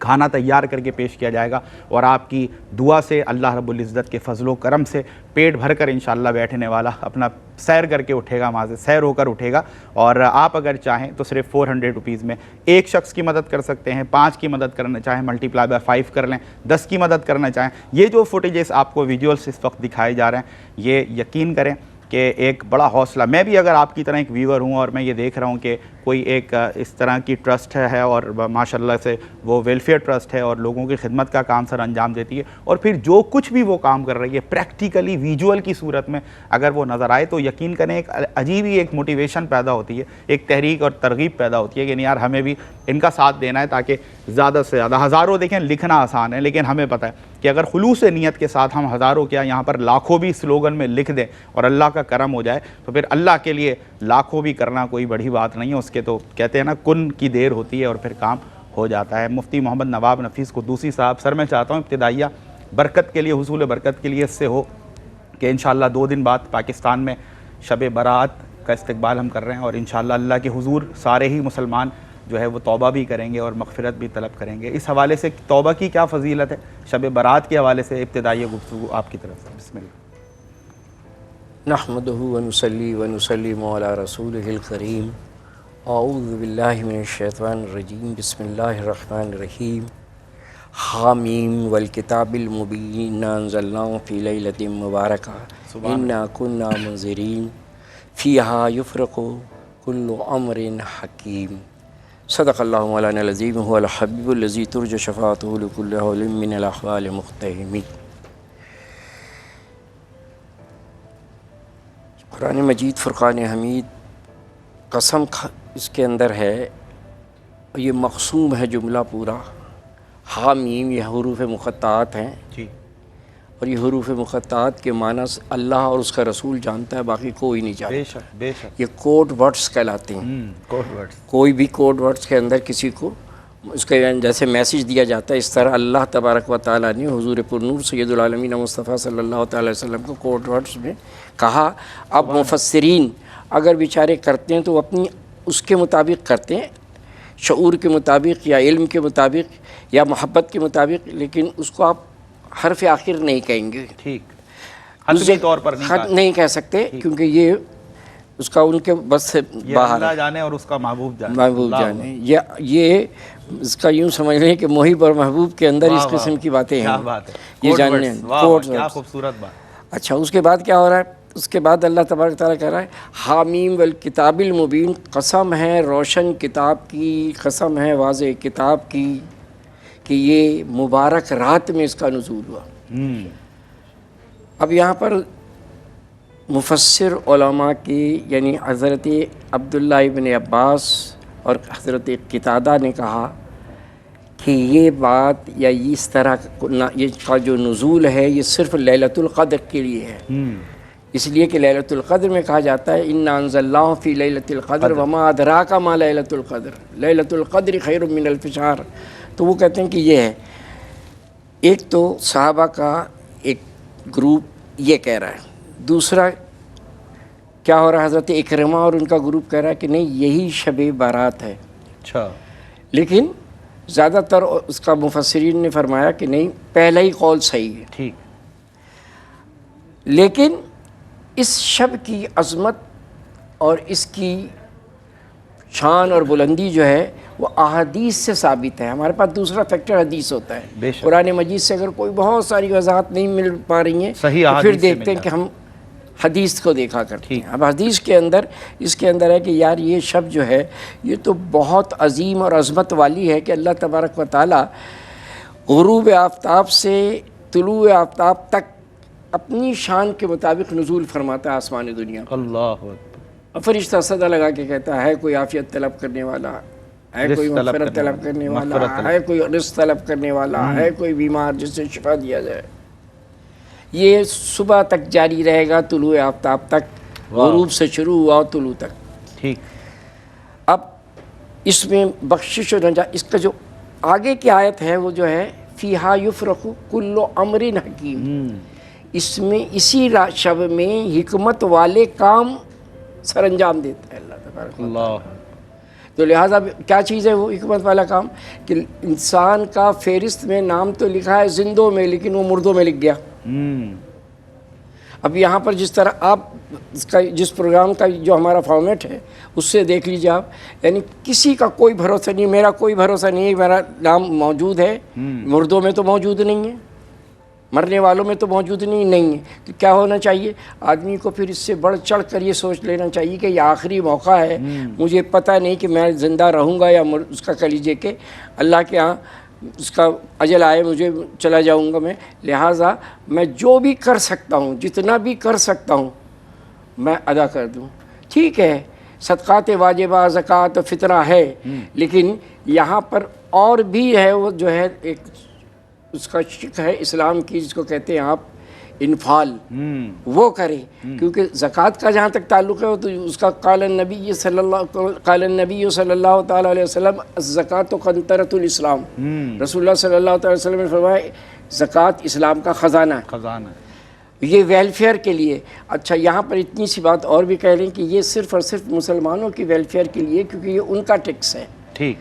کھانا تیار کر کے پیش کیا جائے گا، اور آپ کی دعا سے اللہ رب العزت کے فضل و کرم سے پیٹ بھر کر انشاءاللہ بیٹھنے والا اپنا سیر کر کے اٹھے گا، وہاں سے سیر ہو کر اٹھے گا۔ اور آپ اگر چاہیں تو صرف 400 روپیز میں ایک شخص کی مدد کر سکتے ہیں، 5 کی مدد کرنا چاہیں ملٹیپلائی بائی 5 کر لیں، 10 کی مدد کرنا چاہیں۔ یہ جو فوٹیجز آپ کو ویڈیوز اس وقت دکھائے جا رہے ہیں، یہ یقین کریں کہ ایک بڑا حوصلہ، میں بھی اگر آپ کی طرح ایک ویور ہوں اور میں یہ دیکھ رہا ہوں کہ کوئی ایک اس طرح کی ٹرسٹ ہے اور ماشاءاللہ سے وہ ویلفیئر ٹرسٹ ہے اور لوگوں کی خدمت کا کام سر انجام دیتی ہے، اور پھر جو کچھ بھی وہ کام کر رہی ہے پریکٹیکلی ویژول کی صورت میں اگر وہ نظر آئے تو یقین کریں ایک عجیب ہی ایک موٹیویشن پیدا ہوتی ہے، ایک تحریک اور ترغیب پیدا ہوتی ہے کہ نہیں یار ہمیں بھی ان کا ساتھ دینا ہے تاکہ زیادہ سے زیادہ، ہزاروں دیکھیں لکھنا آسان ہے لیکن ہمیں پتہ ہے کہ اگر خلوص نیت کے ساتھ ہم ہزاروں کیا یہاں پر لاکھوں بھی سلوگن میں لکھ دیں اور اللہ کا کرم ہو جائے تو پھر اللہ کے لیے لاکھوں بھی کرنا کوئی بڑی بات نہیں ہے، اس کے تو کہتے ہیں نا کن کی دیر ہوتی ہے اور پھر کام ہو جاتا ہے۔ مفتی محمد نواب نفیس قدوسی صاحب، سر میں چاہتا ہوں ابتدائیہ برکت کے لیے، حصول برکت کے لیے اس سے ہو کہ انشاءاللہ 2 دن بعد پاکستان میں شب برات کا استقبال ہم کر رہے ہیں اور انشاءاللہ اللہ کے حضور سارے ہی مسلمان جو ہے وہ توبہ بھی کریں گے اور مغفرت بھی طلب کریں گے۔ اس حوالے سے توبہ کی کیا فضیلت ہے، شب برات کے حوالے سے ابتدائی گفتگو آپ کی طرف سے، بسم اللہ۔ نحمدہ ونصلی ونسلم علی رسولہ الکریم، اعوذ باللہ من الشیطان الرجیم، بسم اللہ الرحمن الرحیم۔ حامیم والکتاب المبین، انا انزلناہ فی لیلۃ مبارکہ انا کنا منذرین فیہا یفرق کل امر حکیم۔ صدق اللہ مولانا العظیم، هو الحبیب الذی ترجى شفاعته لكل حول من الاحوال مقتحم۔ قرآن مجید فرقان حمید قسم اس کے اندر ہے، یہ مقسوم ہے جملہ پورا۔ حامیم یہ حروف مقطعات ہیں جی، اور یہ حروف مقطعات کے معنی اللہ اور اس کا رسول جانتا ہے، باقی کوئی نہیں بے جانتا۔ شک بے شک، یہ کوڈ ورڈز کہلاتے ہیں۔ کوڈ ورڈز، کوئی بھی کوڈ ورڈز کے اندر کسی کو اس کے جیسے میسیج دیا جاتا ہے، اس طرح اللہ تبارک و تعالیٰ نے حضور پرنور سید العالمین مصطفیٰ صلی اللہ تعالی وسلم کو کوڈ ورڈز میں کہا۔ اب مفسرین اگر بیچارے کرتے ہیں تو وہ اپنی اس کے مطابق کرتے ہیں، شعور کے مطابق یا علم کے مطابق یا محبت کے مطابق، لیکن اس کو آپ حرف آخر نہیں کہیں گے، ٹھیک، حتمی طور پر نہیں کہہ سکتے، کیونکہ یہ اس کا ان کے بس سے یہ باہر اللہ ہے، جانے اور اس کا محبوب جانے، محبوب جانے۔ یہ اس کا یوں سمجھ لیں کہ محب اور محبوب کے اندر اس قسم کی باتیں ہیں، کیا بات ہے، یہ جاننے ہیں، کوڈ کیا ورڈز۔ خوبصورت بات۔ اچھا، اس کے بعد کیا ہو رہا ہے؟ اس کے بعد اللہ تبارک تعالیٰ کہہ رہا ہے حامیم والکتاب المبین، قسم ہے روشن کتاب کی، قسم ہے واضح کتاب کی کہ یہ مبارک رات میں اس کا نزول ہوا۔ اب یہاں پر مفسر علماء کی یعنی حضرت عبداللہ ابن عباس اور حضرت قتادہ نے کہا کہ یہ بات یا اس طرح یہ کا جو نزول ہے یہ صرف لیلۃ القدر کے لیے ہے، اس لیے کہ لیلۃ القدر میں کہا جاتا ہے انا انزلناہ فی لیلۃ القدر وما ادراک ما لیلۃ القدر، لیلۃ القدر خیر من الف شہر۔ تو وہ کہتے ہیں کہ یہ ہے، ایک تو صحابہ کا ایک گروپ یہ کہہ رہا ہے، دوسرا کیا ہو رہا ہے، حضرت اکرمہ اور ان کا گروپ کہہ رہا ہے کہ نہیں یہی شب برات ہے۔ اچھا، لیکن زیادہ تر اس کا مفسرین نے فرمایا کہ نہیں پہلا ہی قول صحیح ہے، ٹھیک، لیکن اس شب کی عظمت اور اس کی شان اور بلندی جو ہے وہ احادیث سے ثابت ہے۔ ہمارے پاس دوسرا فیکٹر حدیث ہوتا بے ہے، شک۔ قرآن مجید سے اگر کوئی بہت ساری وضاحت نہیں مل پا رہی ہیں صحیح تو پھر احادیث سے دیکھتے ہیں مل کہ ہم حدیث کو دیکھا کرتے ٹھیک۔ ہیں۔ اب حدیث کے اندر اس کے اندر ہے کہ یار یہ شب جو ہے یہ تو بہت عظیم اور عظمت والی ہے کہ اللہ تبارک و تعالیٰ غروب آفتاب سے طلوع آفتاب تک اپنی شان کے مطابق نزول فرماتا ہے آسمان دنیا کو۔ اللہ اکبر، اور فرشتہ صدا لگا کے کہتا ہے کوئی عافیت طلب کرنے والا ہے، کوئی رزق طلب مغفرت کرنے طلب کرنے مغفرت والا طلب، ہے، کوئی رزق طلب کرنے والا ہے، کوئی بیمار جسے شفا دیا جائے۔ یہ صبح تک جاری رہے گا، طلوع آفتاب تک، غروب سے شروع ہوا طلوع تک۔ ٹھیک، اب اس میں بخشش و نجات، اس کا جو آگے کی آیت ہے وہ جو ہے فیہا یفرق کل امر حکیم، اس میں اسی شب میں حکمت والے کام سر انجام دیتا ہے اللہ تبارک۔ اللہ، تو لہٰذا کیا چیز ہے وہ حکمت والا کام کہ انسان کا فہرست میں نام تو لکھا ہے زندوں میں لیکن وہ مردوں میں لکھ گیا۔ اب یہاں پر جس طرح آپ اس کا جس پروگرام کا جو ہمارا فارمیٹ ہے اس سے دیکھ لیجیے آپ، یعنی کسی کا کوئی بھروسہ نہیں، میرا کوئی بھروسہ نہیں ہے، میرا نام موجود ہے، مردوں میں تو موجود نہیں ہے، مرنے والوں میں تو موجود نہیں ہے. تو کیا ہونا چاہیے آدمی کو؟ پھر اس سے بڑھ چڑھ کر یہ سوچ لینا چاہیے کہ یہ آخری موقع ہے, مجھے پتہ نہیں کہ میں زندہ رہوں گا یا اس کا کلیجے کے اللہ کے ہاں اس کا اجل آئے مجھے چلا جاؤں گا میں. لہٰذا میں جو بھی کر سکتا ہوں, جتنا بھی کر سکتا ہوں میں ادا کر دوں. ٹھیک ہے صدقات واجبہ, زکوٰۃ و فطرہ ہے, لیکن یہاں پر اور بھی ہے وہ جو ہے ایک اس کا شق ہے اسلام کی, جس کو کہتے ہیں آپ انفال, وہ کرے. کیونکہ زکوٰۃ کا جہاں تک تعلق ہے تو اس کا قال النبی صلی اللہ تعالیٰ علیہ وسلم الزکوٰۃ قنطرۃ الاسلام, رسول اللہ صلی اللہ تعالیٰ علیہ وسلم نے فرمایا زکوٰۃ اسلام کا خزانہ ہے, یہ ویلفیئر کے لیے. اچھا یہاں پر اتنی سی بات اور بھی کہہ لیں کہ یہ صرف اور صرف مسلمانوں کی ویلفیئر کے لیے, کیونکہ یہ ان کا ٹیکس ہے. ٹھیک,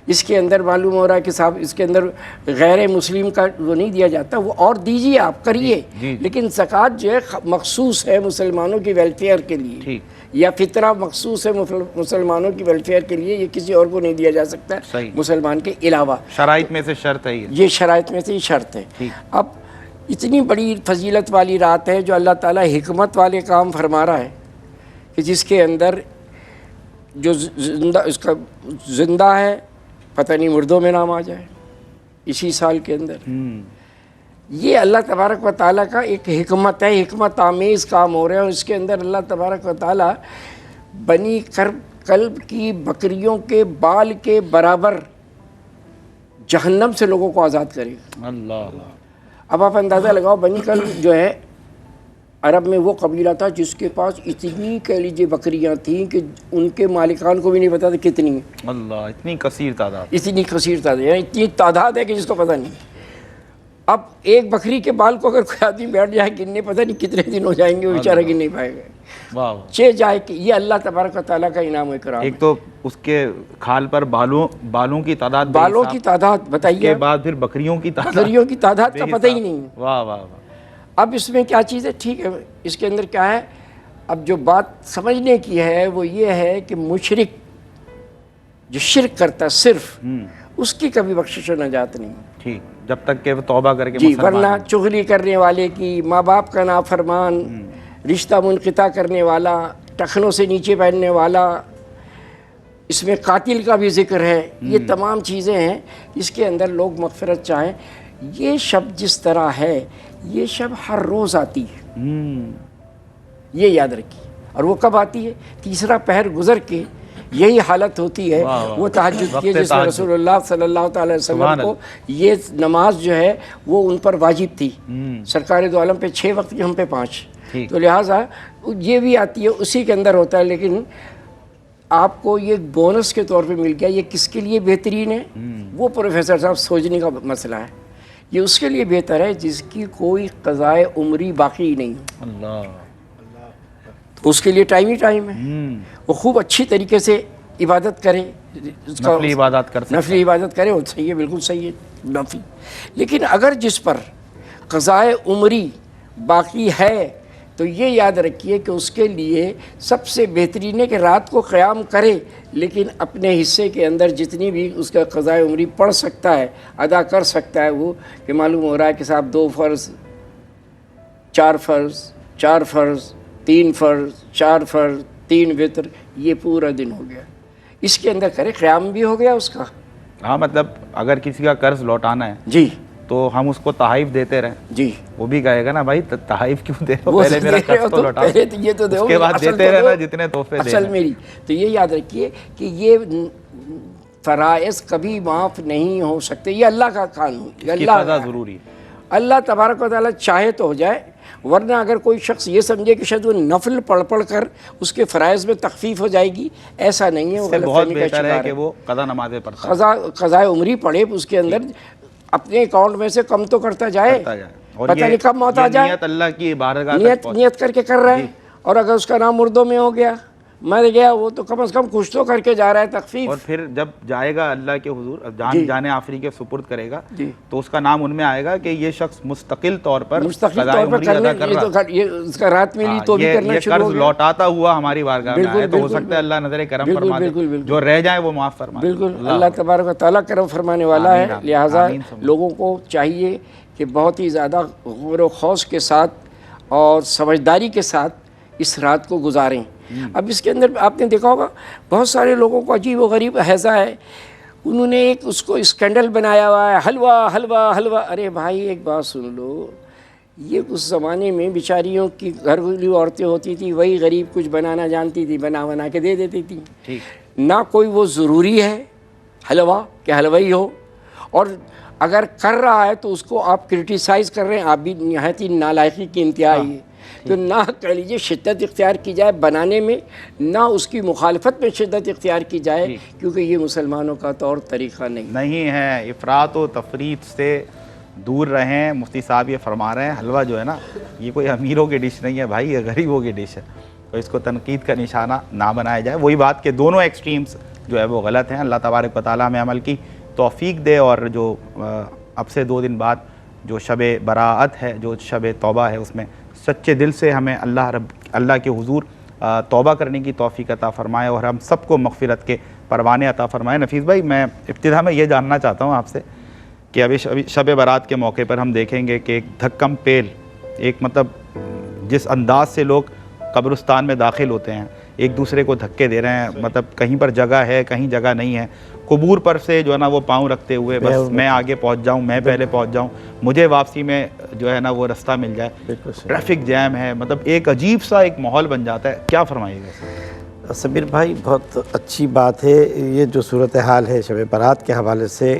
اس کے اندر معلوم ہو رہا ہے کہ صاحب اس کے اندر غیر مسلم کا وہ نہیں دیا جاتا, وہ اور دیجیے آپ کریے, لیکن زکوٰۃ جو ہے مخصوص ہے مسلمانوں کی ویلفیئر کے لیے, یا فطرہ مخصوص ہے مسلمانوں کی ویلفیئر کے لیے, یہ کسی اور کو نہیں دیا جا سکتا مسلمان کے علاوہ. شرائط میں سے شرط ہے یہ شرائط میں سے شرط ہے. اب اتنی بڑی فضیلت والی رات ہے جو اللہ تعالیٰ حکمت والے کام فرما رہا ہے کہ جس کے اندر جو اس کا زندہ ہے پتہ نہیں مردوں میں نام آ جائے اسی سال کے اندر. یہ اللہ تبارک و تعالیٰ کا ایک حکمت ہے, حکمت آمیز کام ہو رہا ہے. اور اس کے اندر اللہ تبارک و تعالیٰ بنی کلب کی بکریوں کے بال کے برابر جہنم سے لوگوں کو آزاد کرے گا. اللہ. اب آپ اندازہ لگاؤ, بنی کلب جو ہے عرب میں وہ قبیلہ تھا جس کے پاس اتنی کہہ لیجیے بکریاں تھیں کہ ان کے مالکان کو بھی نہیں پتا تھا کتنی ہیں. اللہ, اتنی کثیر تعداد, اتنی کثیر تعداد, یعنی اتنی تعداد ہے کہ جس کو پتہ نہیں. اب ایک بکری کے بال کو اگر کوئی آدمی بیٹھ جائے گننے, پتہ نہیں کتنے دن ہو جائیں گے, وہ بیچارہ گن نہیں پائے گا. جائے کہ یہ اللہ تبارک و تعالیٰ کا انعام و اکرام. ایک تو اس کے کھال پر بالوں کی تعداد, بالوں کی تعداد بتائیے, کے بعد پھر بکریوں کی تعداد کا پتہ ہی نہیں. واہ واہ واہ. اب اس میں کیا چیز ہے؟ ٹھیک ہے, اس کے اندر کیا ہے؟ اب جو بات سمجھنے کی ہے وہ یہ ہے کہ مشرک جو شرک کرتا صرف, اس کی کبھی بخشش و نجات نہیں. ٹھیک, جب تک کہ وہ توبہ کر کے جی, ورنہ چغلی کرنے والے کی, ماں باپ کا نافرمان, رشتہ منقطع کرنے والا, ٹخنوں سے نیچے پہننے والا, اس میں قاتل کا بھی ذکر ہے, یہ تمام چیزیں ہیں. اس کے اندر لوگ مغفرت چاہیں. یہ شب جس طرح ہے یہ شب ہر روز آتی ہے, یہ یاد رکھیے. اور وہ کب آتی ہے؟ تیسرا پہر گزر کے یہی حالت ہوتی ہے. وہ تہجد کی جس میں رسول اللہ صلی اللہ تعالی وسلم کو یہ نماز جو ہے وہ ان پر واجب تھی. سرکار دو عالم پہ 6 وقت کی, ہم پہ 5. تو لہٰذا یہ بھی آتی ہے, اسی کے اندر ہوتا ہے. لیکن آپ کو یہ بونس کے طور پہ مل گیا. یہ کس کے لیے بہترین ہے؟ وہ پروفیسر صاحب سوچنے کا مسئلہ ہے. یہ اس کے لیے بہتر ہے جس کی کوئی قضائے عمری باقی نہیں. اللہ, تو اس کے لیے ٹائم ہی ٹائم ہے. وہ خوب اچھی طریقے سے عبادت کرے, نفلی عبادت کرے, وہ صحیح ہے, بالکل صحیح ہے نفلی. لیکن اگر جس پر قضائے عمری باقی ہے تو یہ یاد رکھیے کہ اس کے لیے سب سے بہترین ہے کہ رات کو قیام کرے, لیکن اپنے حصے کے اندر جتنی بھی اس کا قضائے عمری پڑھ سکتا ہے, ادا کر سکتا ہے, وہ کہ معلوم ہو رہا ہے کہ صاحب 2 فرض 4 فرض 4 فرض 3 فرض 4 فرض 3 وتر, یہ پورا دن ہو گیا. اس کے اندر کرے, قیام بھی ہو گیا اس کا. ہاں, مطلب اگر کسی کا قرض لوٹانا ہے جی تو ہم اس کو تحائف دیتے رہیں, جی وہ بھی کہے گا نا بھائی تحائف کیوں دے رہے ہو, پہلے میرا قرض تو لوٹاؤ, یہ تو اس کے بعد دیتے رہنا جتنے تحفے دینا. اصل میری تو یہ یاد رکھیے کہ یہ فرائض کبھی معاف نہیں ہو سکتے. یہ اللہ کا قانون, یہ اللہ ضروری ہے. اللہ تبارک و تعالیٰ چاہے تو ہو جائے, ورنہ اگر کوئی شخص یہ سمجھے کہ شاید وہ نفل پڑھ کر اس کے فرائض میں تخفیف ہو جائے گی, ایسا نہیں ہے. وہ بہت بہتر ہے کہ وہ قضا نمازیں پڑھتا ہے, قضائے عمری پڑھے, اس کے اندر اپنے اکاؤنٹ میں سے کم تو کرتا جائے, پتہ نہیں کب موت آ جائے. نیت اللہ کی بارگاہ نیت کر کے کر رہا ہے. اور اگر اس کا نام مردوں میں ہو گیا, مر گیا, وہ تو کم از کم کچھ تو کر کے جا رہا ہے تخفیف. اور پھر جب جائے گا اللہ کے حضور, جان آخری کے سپرد کرے گا, تو اس کا نام ان میں آئے گا کہ یہ شخص مستقل طور پر اس کا رات ملی تو بھی کرنا شروع ہو گیا. قرض لوٹاتا ہوا ہماری بارگاہ میں آئے, تو ہو سکتا ہے اللہ نظر کرم فرما دے, جو رہ جائے وہ معاف فرما دے. بالکل, اللہ تبارک و تعالیٰ کرم فرمانے والا ہے. لہٰذا لوگوں کو چاہیے کہ بہت ہی زیادہ غور و خوض کے ساتھ اور سمجھداری کے ساتھ اس رات کو گزاریں۔ اب اس کے اندر آپ نے دیکھا ہوگا بہت سارے لوگوں کو عجیب و غریب ہیضہ ہے، انہوں نے ایک اس کو اسکینڈل بنایا ہوا ہے، حلوہ حلوہ حلوہ۔ ارے بھائی ایک بات سن لو، یہ اس زمانے میں بیچاریوں کی گھریلو عورتیں ہوتی تھیں، وہی غریب کچھ بنانا جانتی تھی، بنا کے دے دیتی تھی۔ نہ کوئی وہ ضروری ہے حلوہ کہ حلوئی ہو، اور اگر کر رہا ہے تو اس کو آپ کرٹیسائز کر رہے ہیں، آپ بھی نہایت ہی نالائقی کی انتہائی ہے۔ تو نہ کہہ لیجیے شدت اختیار کی جائے بنانے میں، نہ اس کی مخالفت میں شدت اختیار کی جائے، کیونکہ یہ مسلمانوں کا طور طریقہ نہیں ہے۔ افراط و تفریط سے دور رہیں۔ مفتی صاحب یہ فرما رہے ہیں حلوہ جو ہے نا، یہ کوئی امیروں کی ڈش نہیں ہے بھائی، یہ غریبوں کی ڈش ہے، تو اس کو تنقید کا نشانہ نہ بنایا جائے۔ وہی بات کہ دونوں ایکسٹریمز جو ہے وہ غلط ہیں۔ اللہ تبارک و تعالیٰ ہمیں عمل کی توفیق دے، اور جو اب سے 2 دن بعد جو شب براءت ہے، جو شب توبہ ہے، اس میں سچے دل سے ہمیں اللہ کے حضور توبہ کرنے کی توفیق عطا فرمائے، اور ہم سب کو مغفرت کے پروانے عطا فرمائے۔ نفیس بھائی، میں ابتدا میں یہ جاننا چاہتا ہوں آپ سے کہ ابھی شب برات کے موقع پر ہم دیکھیں گے کہ ایک دھکم پیل، ایک مطلب جس انداز سے لوگ قبرستان میں داخل ہوتے ہیں، ایک دوسرے کو دھکے دے رہے ہیں، مطلب کہیں پر جگہ ہے کہیں جگہ نہیں ہے، قبور پر سے جو ہے نا وہ پاؤں رکھتے ہوئے بس میں آگے پہنچ جاؤں، میں پہلے پہنچ جاؤں، مجھے واپسی میں جو ہے نا وہ رستہ مل جائے، ٹریفک جیم ہے، مطلب ایک عجیب سا ایک ماحول بن جاتا ہے۔ کیا فرمائیے گا؟ صبر بھائی بہت اچھی بات ہے، یہ جو صورتحال ہے شب برات کے حوالے سے،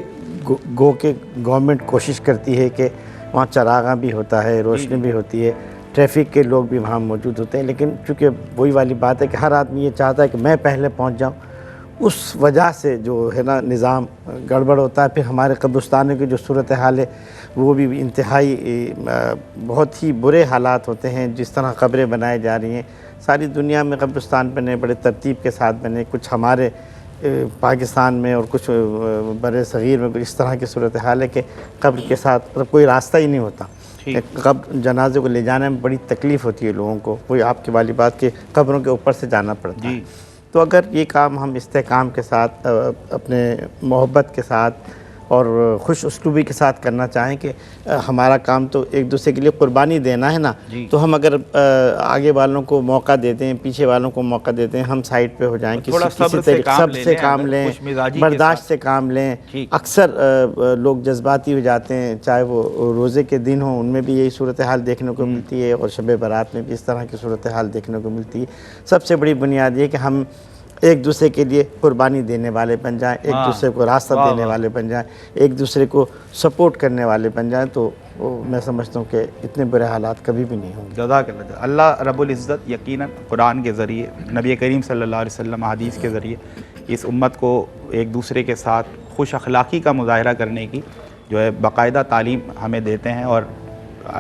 گو کہ گورنمنٹ کوشش کرتی ہے کہ وہاں چراغاں بھی ہوتا ہے، روشنی بھی ہوتی ہے، ٹریفک کے لوگ بھی وہاں موجود ہوتے ہیں، لیکن چونکہ وہی والی بات ہے کہ ہر آدمی یہ چاہتا ہے کہ میں پہلے پہنچ جاؤں، اس وجہ سے جو ہے نا نظام گڑبڑ ہوتا ہے۔ پھر ہمارے قبرستانوں کی جو صورتحال ہے وہ بھی انتہائی بہت ہی برے حالات ہوتے ہیں، جس طرح قبریں بنائی جا رہی ہیں ساری دنیا میں، قبرستان بنے بڑے ترتیب کے ساتھ بنے، کچھ ہمارے پاکستان میں اور کچھ بر صغیر میں اس طرح کی صورتحال ہے کہ قبر کے ساتھ مطلب کوئی راستہ ہی نہیں ہوتا، قبر جنازے کو لے جانے میں بڑی تکلیف ہوتی ہے لوگوں کو، وہی آپ کی والی بات کہ قبروں کے اوپر سے جانا پڑتا ہے۔ تو اگر یہ کام ہم استحکام کے ساتھ، اپنے محبت کے ساتھ اور خوش اسلوبی کے ساتھ کرنا چاہیں کہ ہمارا کام تو ایک دوسرے کے لیے قربانی دینا ہے نا، تو ہم اگر آگے والوں کو موقع دیتے ہیں، پیچھے والوں کو موقع دیتے ہیں، ہم سائڈ پہ ہو جائیں، کسی طریقے سب سے کام لیں، برداشت سے کام لیں۔ اکثر لوگ جذباتی ہو جاتے ہیں، چاہے وہ روزے کے دن ہوں، ان میں بھی یہی صورتحال دیکھنے کو ملتی ہے، اور شب برات میں بھی اس طرح کی صورتحال دیکھنے کو ملتی ہے۔ سب سے بڑی بنیاد یہ کہ ہم ایک دوسرے کے لیے قربانی دینے والے بن جائیں، ایک دوسرے کو راستہ دینے والے بن جائیں، ایک دوسرے کو سپورٹ کرنے والے بن جائیں، تو میں سمجھتا ہوں کہ اتنے برے حالات کبھی بھی نہیں ہوں گے۔ جزاک اللہ۔ اللہ رب العزت یقیناً قرآن کے ذریعے، نبی کریم صلی اللہ علیہ وسلم حدیث کے ذریعے اس امت کو ایک دوسرے کے ساتھ خوش اخلاقی کا مظاہرہ کرنے کی جو ہے باقاعدہ تعلیم ہمیں دیتے ہیں، اور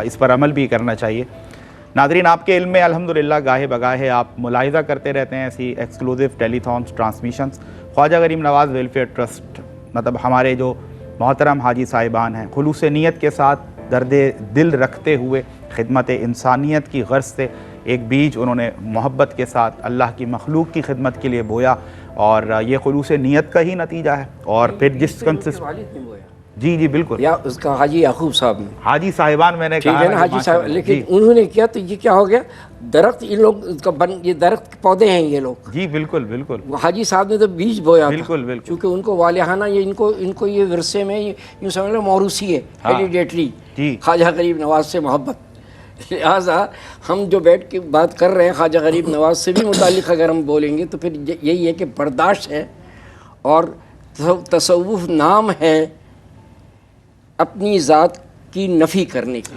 اس پر عمل بھی کرنا چاہیے۔ ناظرین، آپ کے علم میں الحمدللہ گاہے بگاہے آپ ملاحظہ کرتے رہتے ہیں ایسی ایکسکلوزیو ٹیلی تھونس ٹرانسمیشنز۔ خواجہ غریب نواز ویلفیئر ٹرسٹ، مطلب ہمارے جو محترم حاجی صاحبان ہیں، خلوص نیت کے ساتھ درد دل رکھتے ہوئے خدمت انسانیت کی غرض سے ایک بیج انہوں نے محبت کے ساتھ اللہ کی مخلوق کی خدمت کے لیے بویا، اور یہ خلوص نیت کا ہی نتیجہ ہے۔ اور پھر جس جی بالکل، یا اس کا حاجی یعقوب صاحب نے، حاجی صاحبان میں نے ٹھیک ہے نا حاجی صاحب، لیکن انہوں نے کیا تو یہ کیا ہو گیا، درخت ان لوگ یہ درخت پودے ہیں یہ لوگ، جی بالکل بالکل، حاجی صاحب نے تو بیج بویا تھا، بالکل بالکل، چونکہ ان کو والہانہ یہ ان کو یہ ورثے میں یوں سمجھ لو موروثی ہے، ہیریڈیٹری، خواجہ غریب نواز سے محبت۔ لہٰذا ہم جو بیٹھ کے بات کر رہے ہیں خواجہ غریب نواز سے بھی متعلق اگر ہم بولیں گے تو پھر یہی ہے کہ برداشت ہے، اور تصوف نام ہے اپنی ذات کی نفی کرنے کی،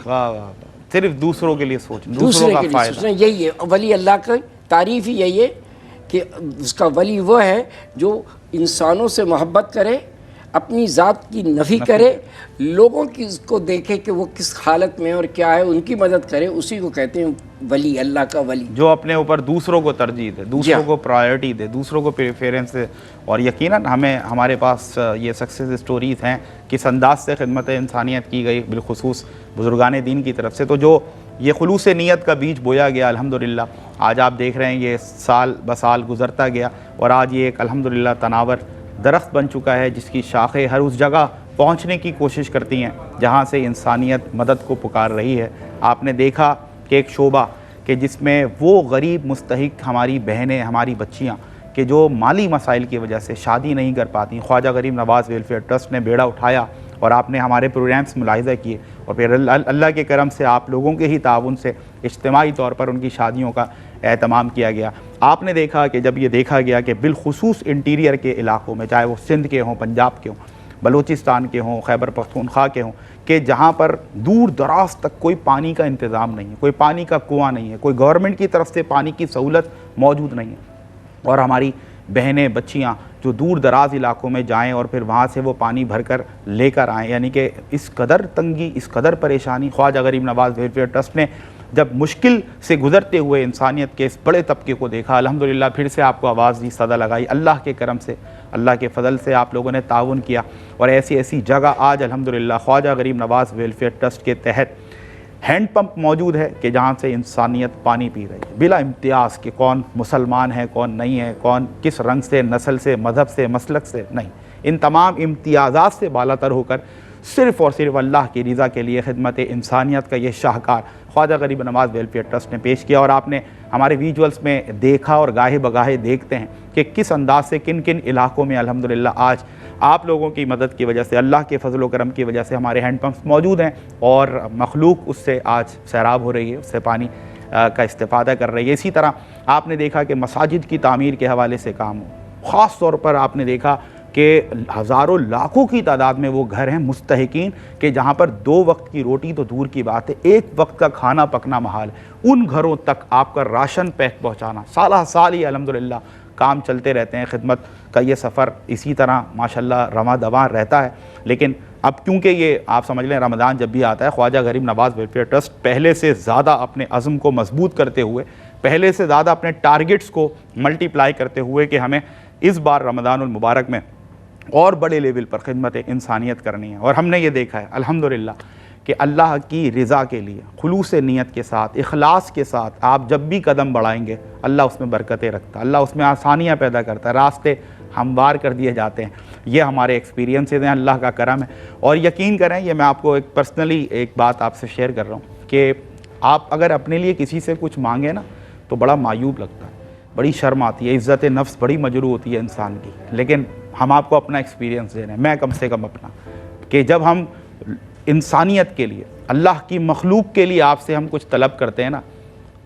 صرف دوسروں کے لیے سوچنا، دوسرے کے لیے سوچنا، یہی ہے ولی اللہ کی تعریف ہی یہی ہے کہ اس کا ولی وہ ہے جو انسانوں سے محبت کرے، اپنی ذات کی نفی کرے، لوگوں کی کو دیکھے کہ وہ کس حالت میں اور کیا ہے، ان کی مدد کرے، اسی کو کہتے ہیں ولی، اللہ کا ولی، جو اپنے اوپر دوسروں کو ترجیح دے، دوسروں کو پرائیورٹی دے، دوسروں کو پریفیرنس دے۔ اور یقیناً ہمارے پاس یہ سکسیس سٹوریز ہیں کس انداز سے خدمت انسانیت کی گئی، بالخصوص بزرگان دین کی طرف سے۔ تو جو یہ خلوص نیت کا بیج بویا گیا الحمدللہ، آج آپ دیکھ رہے ہیں یہ سال بسال گزرتا گیا، اور آج یہ ایک الحمدللہ تناور درخت بن چکا ہے، جس کی شاخیں ہر اس جگہ پہنچنے کی کوشش کرتی ہیں جہاں سے انسانیت مدد کو پکار رہی ہے۔ آپ نے دیکھا کہ ایک شعبہ کہ جس میں وہ غریب مستحق ہماری بہنیں، ہماری بچیاں کہ جو مالی مسائل کی وجہ سے شادی نہیں کر پاتی، خواجہ غریب نواز ویلفیئر ٹرسٹ نے بیڑا اٹھایا اور آپ نے ہمارے پروگرامس ملاحظہ کیے اور پھر اللہ کے کرم سے آپ لوگوں کے ہی تعاون سے اجتماعی طور پر ان کی شادیوں کا اہتمام کیا گیا۔ آپ نے دیکھا کہ جب یہ دیکھا گیا کہ بالخصوص انٹیریئر کے علاقوں میں، چاہے وہ سندھ کے ہوں، پنجاب کے ہوں، بلوچستان کے ہوں، خیبر پختونخوا کے ہوں، کہ جہاں پر دور دراز تک کوئی پانی کا انتظام نہیں ہے، کوئی پانی کا کنواں نہیں ہے، کوئی گورنمنٹ کی طرف سے پانی کی سہولت موجود نہیں ہے، اور ہماری بہنیں بچیاں جو دور دراز علاقوں میں جائیں اور پھر وہاں سے وہ پانی بھر کر لے کر آئیں، یعنی کہ اس قدر تنگی، اس قدر پریشانی خواجہ غریب نواز ویلفیئر ٹرسٹ نے جب مشکل سے گزرتے ہوئے انسانیت کے اس بڑے طبقے کو دیکھا، الحمدللہ پھر سے آپ کو آواز دی، صدا لگائی، اللہ کے کرم سے، اللہ کے فضل سے آپ لوگوں نے تعاون کیا، اور ایسی جگہ آج الحمدللہ خواجہ غریب نواز ویلفیئر ٹرسٹ کے تحت ہینڈ پمپ موجود ہے کہ جہاں سے انسانیت پانی پی رہی ہے بلا امتیاز کہ کون مسلمان ہے، کون نہیں ہے، کون کس رنگ سے، نسل سے، مذہب سے، مسلک سے، نہیں، ان تمام امتیازات سے بالا تر ہو کر صرف اور صرف اللہ کی رضا کے لیے خدمت انسانیت کا یہ شاہکار خواجہ غریب نواز ویلفیئر ٹرسٹ نے پیش کیا، اور آپ نے ہمارے ویژولز میں دیکھا اور گاہے بگاہے دیکھتے ہیں کہ کس انداز سے کن کن علاقوں میں الحمدللہ آج آپ لوگوں کی مدد کی وجہ سے، اللہ کے فضل و کرم کی وجہ سے ہمارے ہینڈ پمپس موجود ہیں اور مخلوق اس سے آج سیراب ہو رہی ہے، اس سے پانی کا استفادہ کر رہی ہے۔ اسی طرح آپ نے دیکھا کہ مساجد کی تعمیر کے حوالے سے کام ہو، خاص طور پر آپ نے دیکھا کہ ہزاروں لاکھوں کی تعداد میں وہ گھر ہیں مستحقین کہ جہاں پر 2 وقت کی روٹی تو دور کی بات ہے، 1 وقت کا کھانا پکنا محال ہے، ان گھروں تک آپ کا راشن پیک پہنچانا سالہ سال ہی الحمدللہ کام چلتے رہتے ہیں۔ خدمت کا یہ سفر اسی طرح ماشاءاللہ رواں دواں رہتا ہے، لیکن اب کیونکہ یہ آپ سمجھ لیں رمضان جب بھی آتا ہے، خواجہ غریب نواز ویلفیئر ٹرسٹ پہلے سے زیادہ اپنے عزم کو مضبوط کرتے ہوئے، پہلے سے زیادہ اپنے ٹارگٹس کو ملٹی پلائی کرتے ہوئے کہ ہمیں اس بار رمضان المبارک میں اور بڑے لیول پر خدمت انسانیت کرنی ہے، اور ہم نے یہ دیکھا ہے الحمدللہ کہ اللہ کی رضا کے لیے خلوص نیت کے ساتھ، اخلاص کے ساتھ آپ جب بھی قدم بڑھائیں گے اللہ اس میں برکتیں رکھتا ہے، اللہ اس میں آسانیاں پیدا کرتا ہے، راستے ہموار کر دیے جاتے ہیں۔ یہ ہمارے ایکسپیرینسز ہیں، اللہ کا کرم ہے، اور یقین کریں یہ میں آپ کو ایک پرسنلی ایک بات آپ سے شیئر کر رہا ہوں کہ آپ اگر اپنے لیے کسی سے کچھ مانگیں نا تو بڑا معیوب لگتا ہے، بڑی شرم آتی ہے، عزت نفس بڑی مجروح ہوتی ہے انسان کی، لیکن ہم آپ کو اپنا ایکسپیرینس دے رہے ہیں، میں کم سے کم اپنا، کہ جب ہم انسانیت کے لیے، اللہ کی مخلوق کے لیے آپ سے ہم کچھ طلب کرتے ہیں نا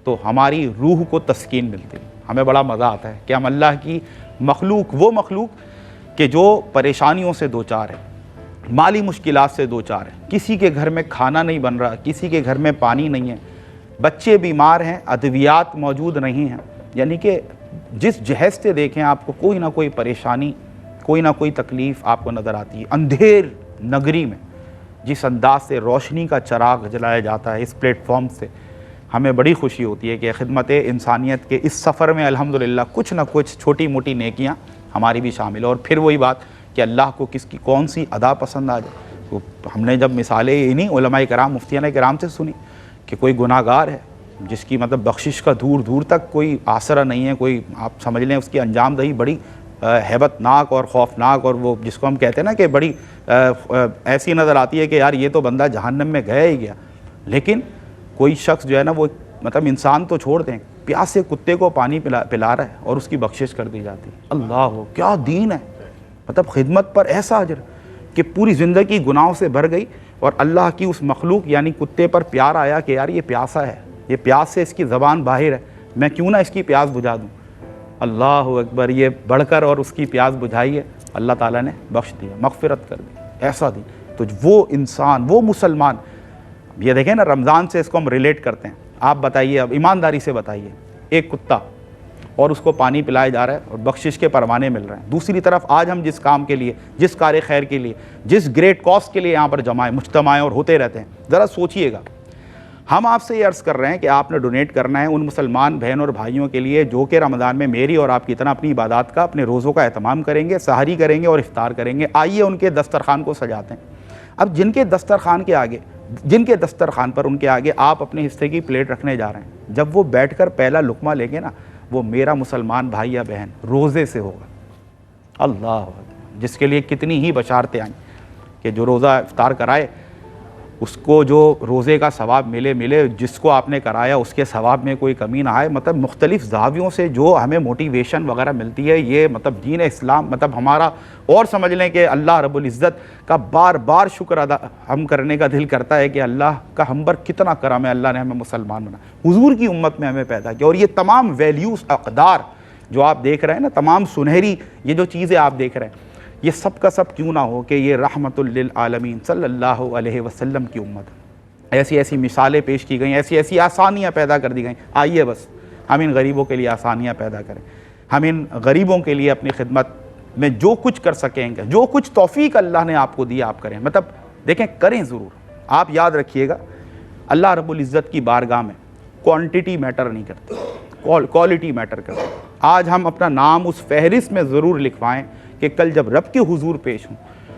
تو ہماری روح کو تسکین ملتی ہے، ہمیں بڑا مزہ آتا ہے کہ ہم اللہ کی مخلوق، وہ مخلوق کہ جو پریشانیوں سے دوچار ہے، مالی مشکلات سے دوچار ہے، کسی کے گھر میں کھانا نہیں بن رہا، کسی کے گھر میں پانی نہیں ہے، بچے بیمار ہیں، ادویات موجود نہیں ہیں، یعنی کہ جس جہیز سے دیکھیں آپ کو کوئی نہ کوئی پریشانی، کوئی نہ کوئی تکلیف آپ کو نظر آتی ہے۔ اندھیر نگری میں جس انداز سے روشنی کا چراغ جلایا جاتا ہے اس پلیٹ فارم سے، ہمیں بڑی خوشی ہوتی ہے کہ خدمت انسانیت کے اس سفر میں الحمدللہ کچھ نہ کچھ چھوٹی موٹی نیکیاں ہماری بھی شامل ہیں، اور پھر وہی بات کہ اللہ کو کس کی کون سی ادا پسند آ جائے۔ تو ہم نے جب مثالیں انہیں علماء کرام، مفتیان کرام سے سنی کہ کوئی گناہ گار ہے جس کی مطلب بخشش کا دور دور تک کوئی آسرا نہیں ہے، کوئی آپ سمجھ لیں اس کی انجام دہی بڑی ہیبت ناک اور خوفناک، اور وہ جس کو ہم کہتے ہیں نا کہ بڑی ایسی نظر آتی ہے کہ یار یہ تو بندہ جہنم میں گیا ہی گیا، لیکن کوئی شخص جو ہے نا وہ مطلب انسان تو چھوڑ دیں، پیاسے کتے کو پانی پلا رہا ہے اور اس کی بخشش کر دی جاتی ہے۔ اللہ کیا دین ہے، مطلب خدمت پر ایسا اجر کہ پوری زندگی گناہوں سے بھر گئی اور اللہ کی اس مخلوق یعنی کتے پر پیار آیا کہ یار یہ پیاسا ہے، یہ پیاس سے اس کی زبان باہر ہے، میں کیوں نہ اس کی پیاس بجھا دوں۔ اللہ اکبر، یہ بڑھ کر اور اس کی پیاس بجھائی ہے، اللہ تعالیٰ نے بخش دیا، مغفرت کر دی، ایسا دین۔ تو وہ انسان، وہ مسلمان، یہ دیکھیں نا رمضان سے اس کو ہم ریلیٹ کرتے ہیں، آپ بتائیے اب ایمانداری سے بتائیے، ایک کتا اور اس کو پانی پلایا جا رہا ہے اور بخشش کے پروانے مل رہے ہیں، دوسری طرف آج ہم جس کام کے لیے، جس کار خیر کے لیے، جس گریٹ کاز کے لیے یہاں پر جمع مجتمع اور ہوتے رہتے ہیں، ذرا سوچئے گا۔ ہم آپ سے یہ عرض کر رہے ہیں کہ آپ نے ڈونیٹ کرنا ہے ان مسلمان بہن اور بھائیوں کے لیے جو کہ رمضان میں میری اور آپ کی طرح اپنی عبادات کا، اپنے روزوں کا اہتمام کریں گے، سحری کریں گے اور افطار کریں گے۔ آئیے ان کے دسترخوان کو سجاتے ہیں۔ اب جن کے دسترخوان پر ان کے آگے آپ اپنے حصے کی پلیٹ رکھنے جا رہے ہیں، جب وہ بیٹھ کر پہلا لقمہ لیں گے نا، وہ میرا مسلمان بھائی یا بہن روزے سے ہوگا۔ اللہ، جس کے لیے کتنی ہی بشارتیں آئیں کہ جو روزہ افطار کرائے اس کو جو روزے کا ثواب ملے، جس کو آپ نے کرایا اس کے ثواب میں کوئی کمی نہ آئے. مطلب مختلف زاویوں سے جو ہمیں موٹیویشن وغیرہ ملتی ہے، یہ مطلب دین اسلام مطلب ہمارا، اور سمجھ لیں کہ اللہ رب العزت کا بار بار شکر ادا ہم کرنے کا دل کرتا ہے کہ اللہ کا ہم پر کتنا کرم ہے، اللہ نے ہمیں مسلمان بنا، حضور کی امت میں ہمیں پیدا کیا. اور یہ تمام ویلیوز، اقدار جو آپ دیکھ رہے ہیں نا، تمام سنہری یہ جو چیزیں آپ دیکھ رہے ہیں، یہ سب کا سب کیوں نہ ہو کہ یہ رحمت للعالمین صلی اللہ علیہ وسلم کی امت ہے. ایسی ایسی مثالیں پیش کی گئیں، ایسی ایسی آسانیاں پیدا کر دی گئیں. آئیے بس ہم ان غریبوں کے لیے آسانیاں پیدا کریں، ہم ان غریبوں کے لیے اپنی خدمت میں جو کچھ کر سکیں گے، جو کچھ توفیق اللہ نے آپ کو دیا آپ کریں. مطلب دیکھیں، کریں ضرور. آپ یاد رکھیے گا، اللہ رب العزت کی بارگاہ میں کوانٹٹی میٹر نہیں کرتی، کوالٹی میٹر کرتی. آج ہم اپنا نام اس فہرست میں ضرور لکھوائیں کہ کل جب رب کے حضور پیش ہوں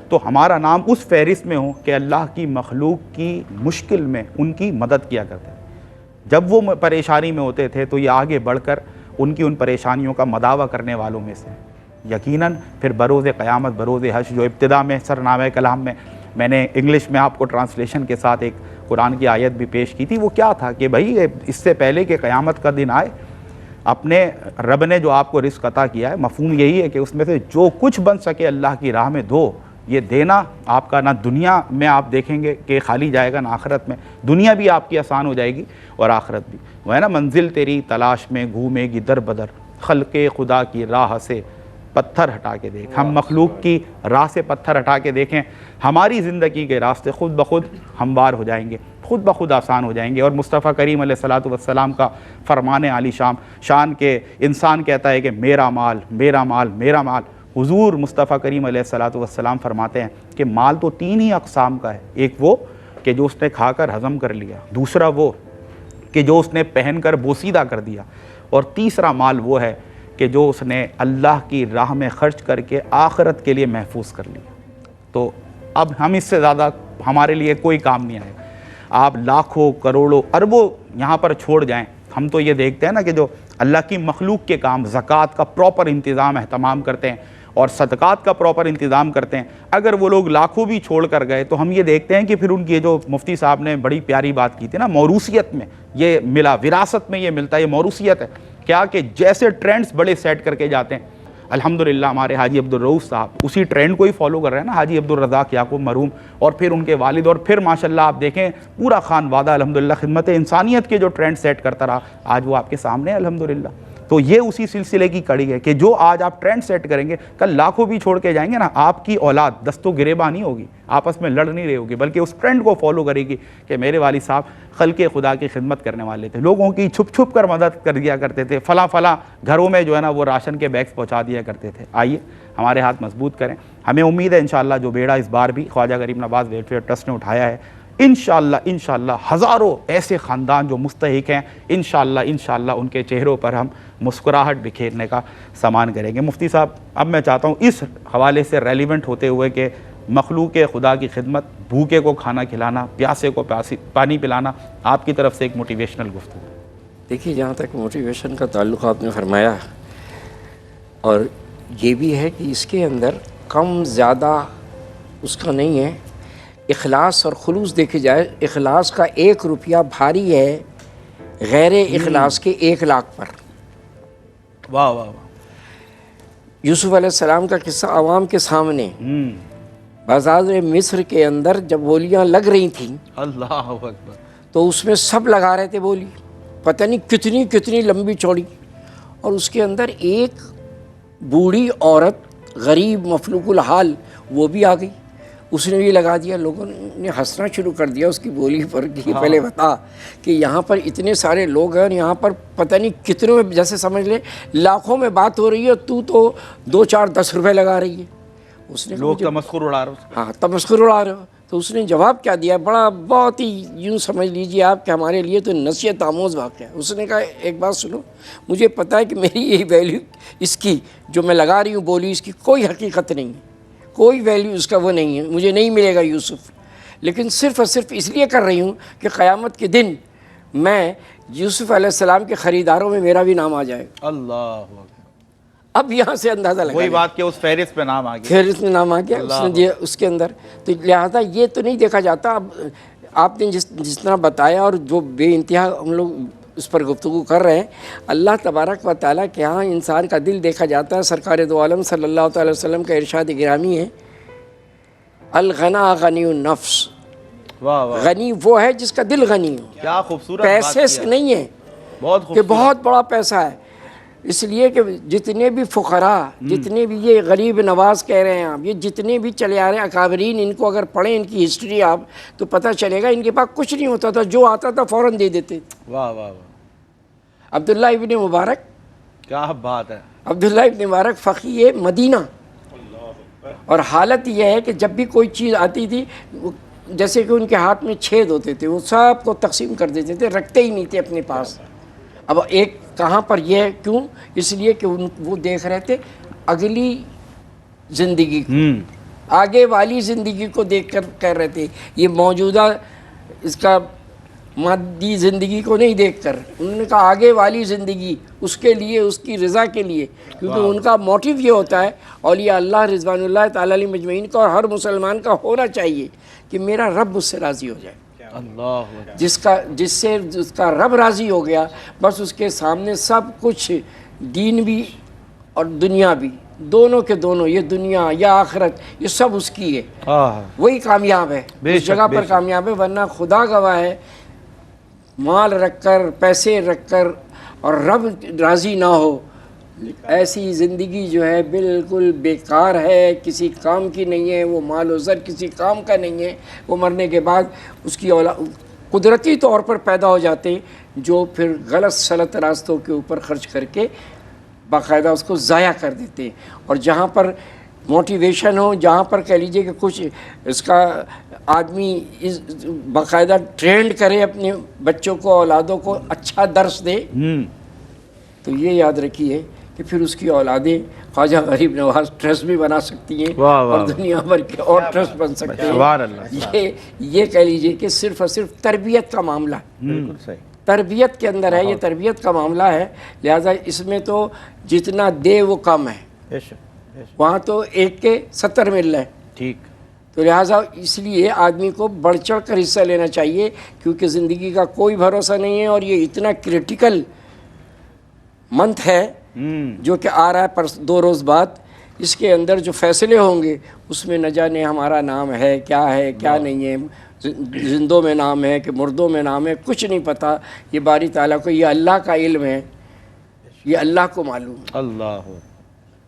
تو ہمارا نام اس فہرست میں ہو کہ اللہ کی مخلوق کی مشکل میں ان کی مدد کیا کرتے ہیں. جب وہ پریشانی میں ہوتے تھے تو یہ آگے بڑھ کر ان کی ان پریشانیوں کا مداوع کرنے والوں میں سے. یقیناً پھر بروز قیامت، بروز حشر، جو ابتدا میں سرنامہ کلام میں نے انگلش میں آپ کو ٹرانسلیشن کے ساتھ ایک قرآن کی آیت بھی پیش کی تھی، وہ کیا تھا کہ بھائی اس سے پہلے کہ قیامت کا دن آئے، اپنے رب نے جو آپ کو رزق عطا کیا ہے، مفہوم یہی ہے کہ اس میں سے جو کچھ بن سکے اللہ کی راہ میں دو. یہ دینا آپ کا نہ دنیا میں آپ دیکھیں گے کہ خالی جائے گا، نہ آخرت میں. دنیا بھی آپ کی آسان ہو جائے گی اور آخرت بھی. وہ ہے نا، منزل تیری تلاش میں گھومے گی در بدر، خلق خدا کی راہ سے پتھر ہٹا کے دیکھ. ہم مخلوق کی راہ سے پتھر ہٹا کے دیکھیں، ہماری زندگی کے راستے خود بخود ہموار ہو جائیں گے، خود بخود آسان ہو جائیں گے. اور مصطفیٰ کریم علیہ الصلوۃ والسلام کا فرمان عالی شان کے انسان کہتا ہے کہ میرا مال میرا مال میرا مال. حضور مصطفیٰ کریم علیہ الصلوۃ والسلام فرماتے ہیں کہ مال تو 3 ہی اقسام کا ہے. ایک وہ کہ جو اس نے کھا کر ہضم کر لیا، دوسرا وہ کہ جو اس نے پہن کر بوسیدہ کر دیا، اور تیسرا مال وہ ہے کہ جو اس نے اللہ کی راہ میں خرچ کر کے آخرت کے لیے محفوظ کر لیا. تو اب ہم اس سے زیادہ ہمارے لیے کوئی کام نہیں آئے. آپ لاکھوں کروڑوں اربوں یہاں پر چھوڑ جائیں، ہم تو یہ دیکھتے ہیں نا کہ جو اللہ کی مخلوق کے کام، زکوٰۃ کا پراپر انتظام اہتمام کرتے ہیں اور صدقات کا پراپر انتظام کرتے ہیں، اگر وہ لوگ لاکھوں بھی چھوڑ کر گئے تو ہم یہ دیکھتے ہیں کہ پھر ان کی جو مفتی صاحب نے بڑی پیاری بات کی تھی نا، موروثیت میں یہ ملا، وراثت میں یہ ملتا ہے، یہ موروثیت ہے. کیا کہ جیسے ٹرینڈز بڑے سیٹ کر کے جاتے ہیں، الحمدللہ ہمارے حاجی عبدالرؤوف صاحب اسی ٹرینڈ کو ہی فالو کر رہے ہیں نا، حاجی عبدالرزاق یعقوب مرحوم، اور پھر ان کے والد، اور پھر ماشاءاللہ آپ دیکھیں پورا خانوادہ الحمدللہ خدمت انسانیت کے جو ٹرینڈ سیٹ کرتا رہا، آج وہ آپ کے سامنے ہے الحمدللہ. تو یہ اسی سلسلے کی کڑی ہے کہ جو آج آپ ٹرینڈ سیٹ کریں گے، کل لاکھوں بھی چھوڑ کے جائیں گے نا، آپ کی اولاد دست و گریباں نہیں ہوگی، آپس میں لڑ نہیں رہی ہوگی، بلکہ اس ٹرینڈ کو فالو کرے گی کہ میرے والد صاحب خلق خدا کی خدمت کرنے والے تھے، لوگوں کی چھپ چھپ کر مدد کر دیا کرتے تھے، فلاں گھروں میں جو ہے نا وہ راشن کے بیگز پہنچا دیا کرتے تھے. آئیے ہمارے ہاتھ مضبوط کریں. ہمیں امید ہے انشاءاللہ جو بیڑا اس بار بھی خواجہ غریب نواز ویلفیئر ٹرسٹ نے اٹھایا ہے، انشاءاللہ ہزاروں ایسے خاندان جو مستحق ہیں، انشاءاللہ ان کے چہروں پر ہم مسکراہٹ بکھیرنے کا سامان کریں گے. مفتی صاحب، اب میں چاہتا ہوں اس حوالے سے ریلیونٹ ہوتے ہوئے کہ مخلوق خدا کی خدمت، بھوکے کو کھانا کھلانا، پیاسے کو پانی پلانا، آپ کی طرف سے ایک موٹیویشنل گفتگو. دیکھیے، جہاں تک موٹیویشن کا تعلق آپ نے فرمایا، اور یہ بھی ہے کہ اس کے اندر کم زیادہ اس کا نہیں ہے. اخلاص اور خلوص دیکھے جائے، اخلاص کا 1 روپیہ بھاری ہے غیر اخلاص کے 1 لاکھ پر. واہ واہ واہ. یوسف علیہ السلام کا قصہ عوام کے سامنے، بازار مصر کے اندر جب بولیاں لگ رہی تھیں، اللہ اکبر، تو اس میں سب لگا رہے تھے بولی، پتہ نہیں کتنی لمبی چوڑی، اور اس کے اندر ایک بوڑھی عورت غریب مفلوق الحال وہ بھی آ گئی، اس نے بھی لگا دیا. لوگوں نے ہنسنا شروع کر دیا اس کی بولی پر کہ پہلے بتا کہ یہاں پر اتنے سارے لوگ ہیں اور یہاں پر پتہ نہیں کتنوں میں، جیسے سمجھ لے لاکھوں میں بات ہو رہی ہے، تو 2 4 10 روپے لگا رہی ہے. اس نے لوگ تمسخر اڑا رہے ہو. ہاں، تمسخر اڑا رہے ہو. تو اس نے جواب کیا دیا، بہت ہی یوں سمجھ لیجیے آپ کہ ہمارے لیے تو نصیحت آموز واقعہ ہے. اس نے کہا ایک بات سنو، مجھے پتہ ہے کہ میری یہی ویلیو اس کی جو میں لگا رہی ہوں بولی، اس کی کوئی حقیقت نہیں ہے، کوئی ویلیو اس کا وہ نہیں ہے، مجھے نہیں ملے گا یوسف، لیکن صرف اور صرف اس لیے کر رہی ہوں کہ قیامت کے دن میں یوسف علیہ السلام کے خریداروں میں میرا بھی نام آ جائے. اللہ اکبر. اب یہاں سے اندازہ لگا وہی بات کہ اس فہرست پہ نام آ گیا، فہرست میں نام آ گیا اس نے دیا اس کے اندر. تو لہٰذا یہ تو نہیں دیکھا جاتا. اب آپ نے جس طرح بتایا اور جو بے انتہا ہم لوگ اس پر گفتگو کر رہے ہیں، اللہ تبارک و تعالیٰ کے ہاں انسان کا دل دیکھا جاتا ہے. سرکار دو عالم صلی اللہ تعالی وسلم کا ارشاد گرامی ہے، الغنا غنی النفس. واہ واہ، غنی وہ ہے جس کا دل غنی ہو، کیا خوبصورت پیسے سے نہیں ہے بہت کہ خوبصورت. بہت بڑا پیسہ ہے. اس لیے کہ جتنے بھی فقراء، جتنے بھی یہ غریب نواز کہہ رہے ہیں آپ، یہ جتنے بھی چلے آ رہے ہیں اکابرین، ان کو اگر پڑھیں ان کی ہسٹری آپ تو پتہ چلے گا ان کے پاس کچھ نہیں ہوتا تھا، جو آتا تھا فوراً دے دیتے. واہ واہ واہ، عبداللہ ابن مبارک، کیا بات ہے. عبداللہ ابن مبارک فقیہ مدینہ، اور حالت یہ ہے کہ جب بھی کوئی چیز آتی تھی جیسے کہ ان کے ہاتھ میں چھید ہوتے تھے، وہ سب کو تقسیم کر دیتے تھے، رکھتے ہی نہیں تھے اپنے پاس. اب ایک کہاں پر یہ کیوں؟ اس لیے کہ وہ دیکھ رہے تھے اگلی زندگی کو، آگے والی زندگی کو دیکھ کر کہہ رہے تھے. یہ موجودہ اس کا مادی زندگی کو نہیں دیکھ کر، انہوں نے کہا آگے والی زندگی، اس کے لیے، اس کی رضا کے لیے. کیونکہ ان کا موٹیو یہ ہوتا ہے، اولیاء اللہ رضوان اللہ تعالیٰ علیہ مجمعین کا اور ہر مسلمان کا ہونا چاہیے کہ میرا رب اس سے راضی ہو جائے. اللہ، جس سے اس کا رب راضی ہو گیا، بس اس کے سامنے سب کچھ، دین بھی اور دنیا بھی، دونوں کے دونوں، یہ دنیا یا آخرت، یہ سب اس کی ہے. وہی کامیاب ہے، اس جگہ پر کامیاب ہے. ورنہ خدا گواہ ہے، مال رکھ کر، پیسے رکھ کر اور رب راضی نہ ہو، ایسی زندگی جو ہے بالکل بیکار ہے، کسی کام کی نہیں ہے. وہ مال و زر کسی کام کا نہیں ہے. وہ مرنے کے بعد اس کی اولاد قدرتی طور پر پیدا ہو جاتے ہیں، جو پھر غلط سلط راستوں کے اوپر خرچ کر کے باقاعدہ اس کو ضائع کر دیتے ہیں. اور جہاں پر موٹیویشن ہو، جہاں پر کہہ لیجئے کہ کچھ اس کا آدمی باقاعدہ ٹرینڈ کرے اپنے بچوں کو، اولادوں کو، اچھا درس دے، تو یہ یاد رکھیے کہ پھر اس کی اولادیں خواجہ غریب نواز ٹرسٹ بھی بنا سکتی ہیں اور دنیا بھر کے اور ٹرسٹ بن سکتے ہیں. یہ کہہ لیجئے کہ صرف اور صرف تربیت کا معاملہ ہے، بالکل صحیح، تربیت کے اندر ہے، یہ تربیت کا معاملہ ہے. لہٰذا اس میں تو جتنا دے وہ کم ہے، وہاں تو ایک کے 70 مل رہے ہیں. ٹھیک. تو لہٰذا اس لیے آدمی کو بڑھ چڑھ کر حصہ لینا چاہیے، کیونکہ زندگی کا کوئی بھروسہ نہیں ہے. اور یہ اتنا کرٹیکل منتھ ہے جو کہ آ رہا ہے 2 روز بعد. اس کے اندر جو فیصلے ہوں گے اس میں نہ جانے ہمارا نام ہے کیا نہیں ہے، زندوں میں نام ہے کہ مردوں میں نام ہے، کچھ نہیں پتہ. یہ باری تعالیٰ کو، یہ اللہ کا علم ہے، یہ اللہ کو معلوم ہے اللہ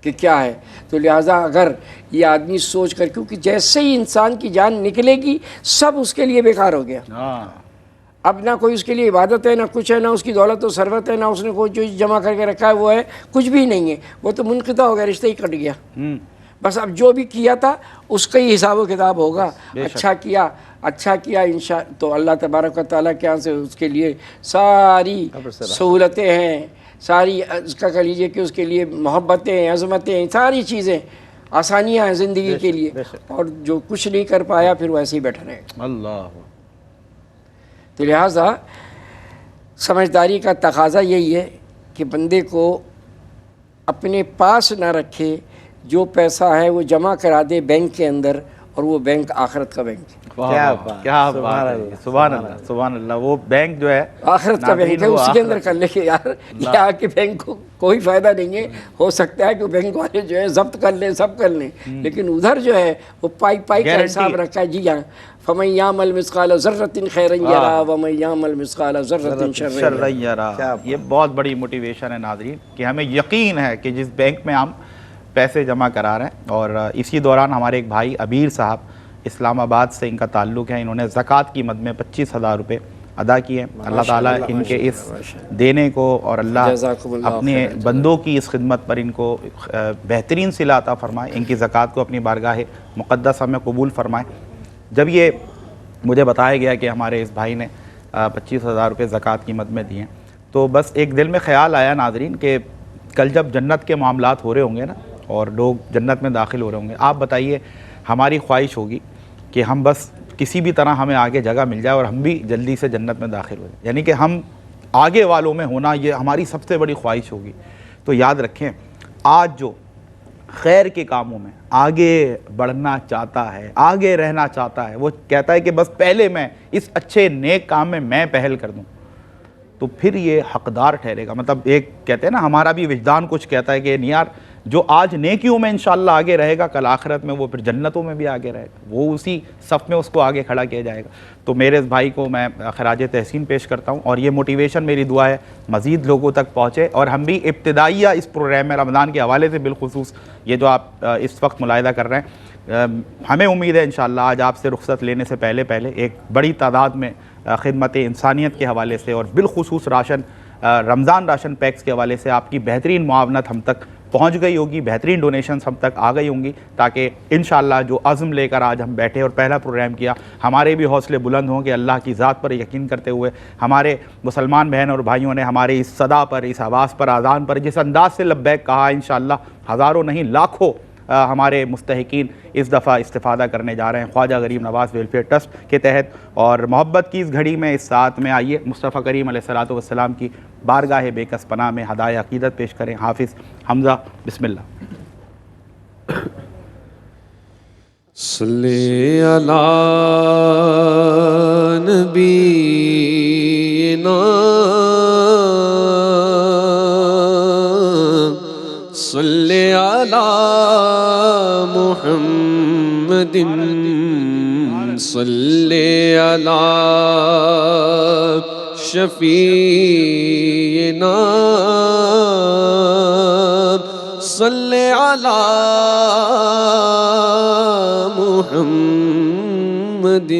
کہ کیا ہے. تو لہٰذا اگر یہ آدمی سوچ کر، کیونکہ جیسے ہی انسان کی جان نکلے گی سب اس کے لیے بیکار ہو گیا. اب نہ کوئی اس کے لیے عبادت ہے، نہ کچھ ہے، نہ اس کی دولت و ثروت ہے، نہ اس نے کوئی چیز جمع کر کے رکھا ہے، وہ ہے کچھ بھی نہیں ہے. وہ تو منقطع ہو گیا، رشتہ ہی کٹ گیا. بس اب جو بھی کیا تھا اس کا ہی حساب و کتاب ہوگا. اچھا کیا انشاء تو اللہ تبارک و تعالیٰ کے یہاں سے اس کے لیے ساری سہولتیں ہیں، ساری اس کا کہہ لیجیے کہ اس کے لیے محبتیں، عظمتیں، ساری چیزیں، آسانیاں ہیں زندگی کے لیے. اور جو کچھ نہیں کر پایا پھر ویسے ہی بیٹھا رہے. اللہ. تو لہٰذا سمجھداری کا تقاضا یہی ہے کہ بندے کو اپنے پاس نہ رکھے، جو پیسہ ہے وہ جمع کرا دے بینک کے اندر، اور وہ بینک آخرت کا بینک ہے. کیا بات ہے، سبحان اللہ سبحان اللہ. وہ بینک جو ہے آخرت کا بینک ہے، اس کے اندر کر لے کے یار. یہاں کے بینک کو کوئی فائدہ نہیں ہے. ہو سکتا ہے کہ بینک والے جو ہے ضبط کر لیں، سب کر لیں، لیکن ادھر جو ہے وہ پائی کا حساب رکھا ہے. جی ہاں، فَمَن يَعْمَلْ مِثْقَالَ ذَرَّةٍ خَيْرًا يَرَهُ وَمَن يَعْمَلْ مِثْقَالَ ذَرَّةٍ شَرًّا يَرَهُ. یہ بہت بڑی موٹیویشن ہے ناظرین کہ ہمیں یقین ہے کہ جس بینک میں ہم پیسے جمع کرا رہے ہیں. اور اسی دوران ہمارے ایک بھائی ابیر صاحب اسلام آباد سے ان کا تعلق ہے، انہوں نے زکوٰۃ کی مد میں 25,000 روپے ادا کیے. اللہ تعالیٰ ان کے اس دینے کو اور اللہ اپنے بندوں کی اس خدمت پر ان کو بہترین صلہ عطا فرمائے، ان کی زکوٰۃ کو اپنی بارگاہ مقدسہ میں قبول فرمائے. جب یہ مجھے بتایا گیا کہ ہمارے اس بھائی نے 25,000 روپے زکوٰۃ کی مد میں دیے، تو بس ایک دل میں خیال آیا ناظرین کہ کل جب جنت کے معاملات ہو رہے ہوں گے نا اور لوگ جنت میں داخل ہو رہے ہوں گے، آپ بتائیے ہماری خواہش ہوگی کہ ہم بس کسی بھی طرح ہمیں آگے جگہ مل جائے اور ہم بھی جلدی سے جنت میں داخل ہو جائیں، یعنی کہ ہم آگے والوں میں ہونا، یہ ہماری سب سے بڑی خواہش ہوگی. تو یاد رکھیں آج جو خیر کے کاموں میں آگے بڑھنا چاہتا ہے، آگے رہنا چاہتا ہے، وہ کہتا ہے کہ بس پہلے میں اس اچھے نیک کام میں پہل کر دوں، تو پھر یہ حقدار ٹھہرے گا. مطلب ایک کہتے ہیں نا، ہمارا بھی وجدان کچھ کہتا ہے کہ یار جو آج نیکیوں میں انشاءاللہ آگے رہے گا، کل آخرت میں وہ پھر جنتوں میں بھی آگے رہے گا، وہ اسی صف میں اس کو آگے کھڑا کیا جائے گا. تو میرے اس بھائی کو میں خراج تحسین پیش کرتا ہوں، اور یہ موٹیویشن میری دعا ہے مزید لوگوں تک پہنچے، اور ہم بھی ابتدائیہ اس پروگرام میں رمضان کے حوالے سے بالخصوص یہ جو آپ اس وقت ملاحظہ کر رہے ہیں، ہمیں امید ہے انشاءاللہ آج آپ سے رخصت لینے سے پہلے ایک بڑی تعداد میں خدمت انسانیت کے حوالے سے اور بالخصوص رمضان راشن پیکس کے حوالے سے آپ کی بہترین معاونت ہم تک پہنچ گئی ہوگی، بہترین ڈونیشنز ہم تک آ گئی ہوں گی، تاکہ انشاءاللہ جو عزم لے کر آج ہم بیٹھے اور پہلا پروگرام کیا، ہمارے بھی حوصلے بلند ہوں کہ اللہ کی ذات پر یقین کرتے ہوئے ہمارے مسلمان بہن اور بھائیوں نے ہمارے اس صدا پر، اس آواز پر، اذان پر جس انداز سے لبیک کہا، انشاءاللہ ہزاروں نہیں لاکھوں ہمارے مستحقین اس دفعہ استفادہ کرنے جا رہے ہیں خواجہ غریب نواز ویلفیئر ٹرسٹ کے تحت. اور محبت کی اس گھڑی میں اس ساتھ میں آئیے مصطفیٰ کریم علیہ الصلوۃ والسلام کی بارگاہ بے کس پناہ میں ہدایہ عقیدت پیش کریں. حافظ حمزہ، بسم اللہ. صلی علی نبینا صلی علی محمد صلی علی شفیعنا صلی علی محمد.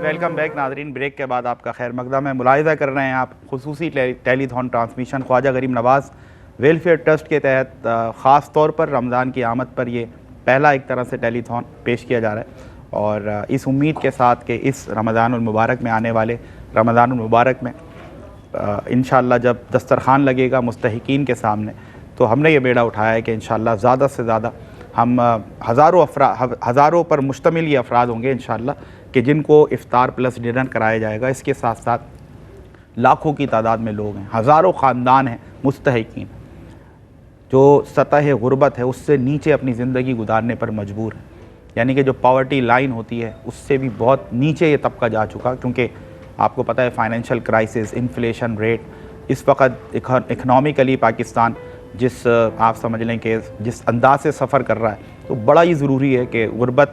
ویلکم بیک ناظرین. بریک کے بعد آپ کا خیر مقدم ہے. ملاحظہ کر رہے ہیں آپ خصوصی ٹیلی تھون ٹرانسمیشن خواجہ غریب نواز ویلفیئر ٹرسٹ کے تحت خاص طور پر رمضان کی آمد پر یہ پہلا ایک طرح سے ٹیلی تھون پیش کیا جا رہا ہے، اور اس امید کے ساتھ کہ اس رمضان المبارک میں آنے والے رمضان المبارک میں انشاءاللہ جب دسترخوان لگے گا مستحقین کے سامنے، تو ہم نے یہ بیڑا اٹھایا ہے کہ انشاءاللہ زیادہ سے زیادہ ہم ہزاروں پر مشتمل یہ افراد ہوں گے انشاءاللہ کہ جن کو افطار پلس ڈنر کرایا جائے گا. اس کے ساتھ ساتھ لاکھوں کی تعداد میں لوگ ہیں، ہزاروں خاندان ہیں مستحقین جو سطح غربت ہے اس سے نیچے اپنی زندگی گزارنے پر مجبور ہیں، یعنی کہ جو پاورٹی لائن ہوتی ہے اس سے بھی بہت نیچے یہ طبقہ جا چکا، کیونکہ آپ کو پتہ ہے فائنینشیل کرائسس، انفلیشن ریٹ، اس وقت اکنامکلی پاکستان جس آپ سمجھ لیں کہ جس انداز سے سفر کر رہا ہے، تو بڑا ہی ضروری ہے کہ غربت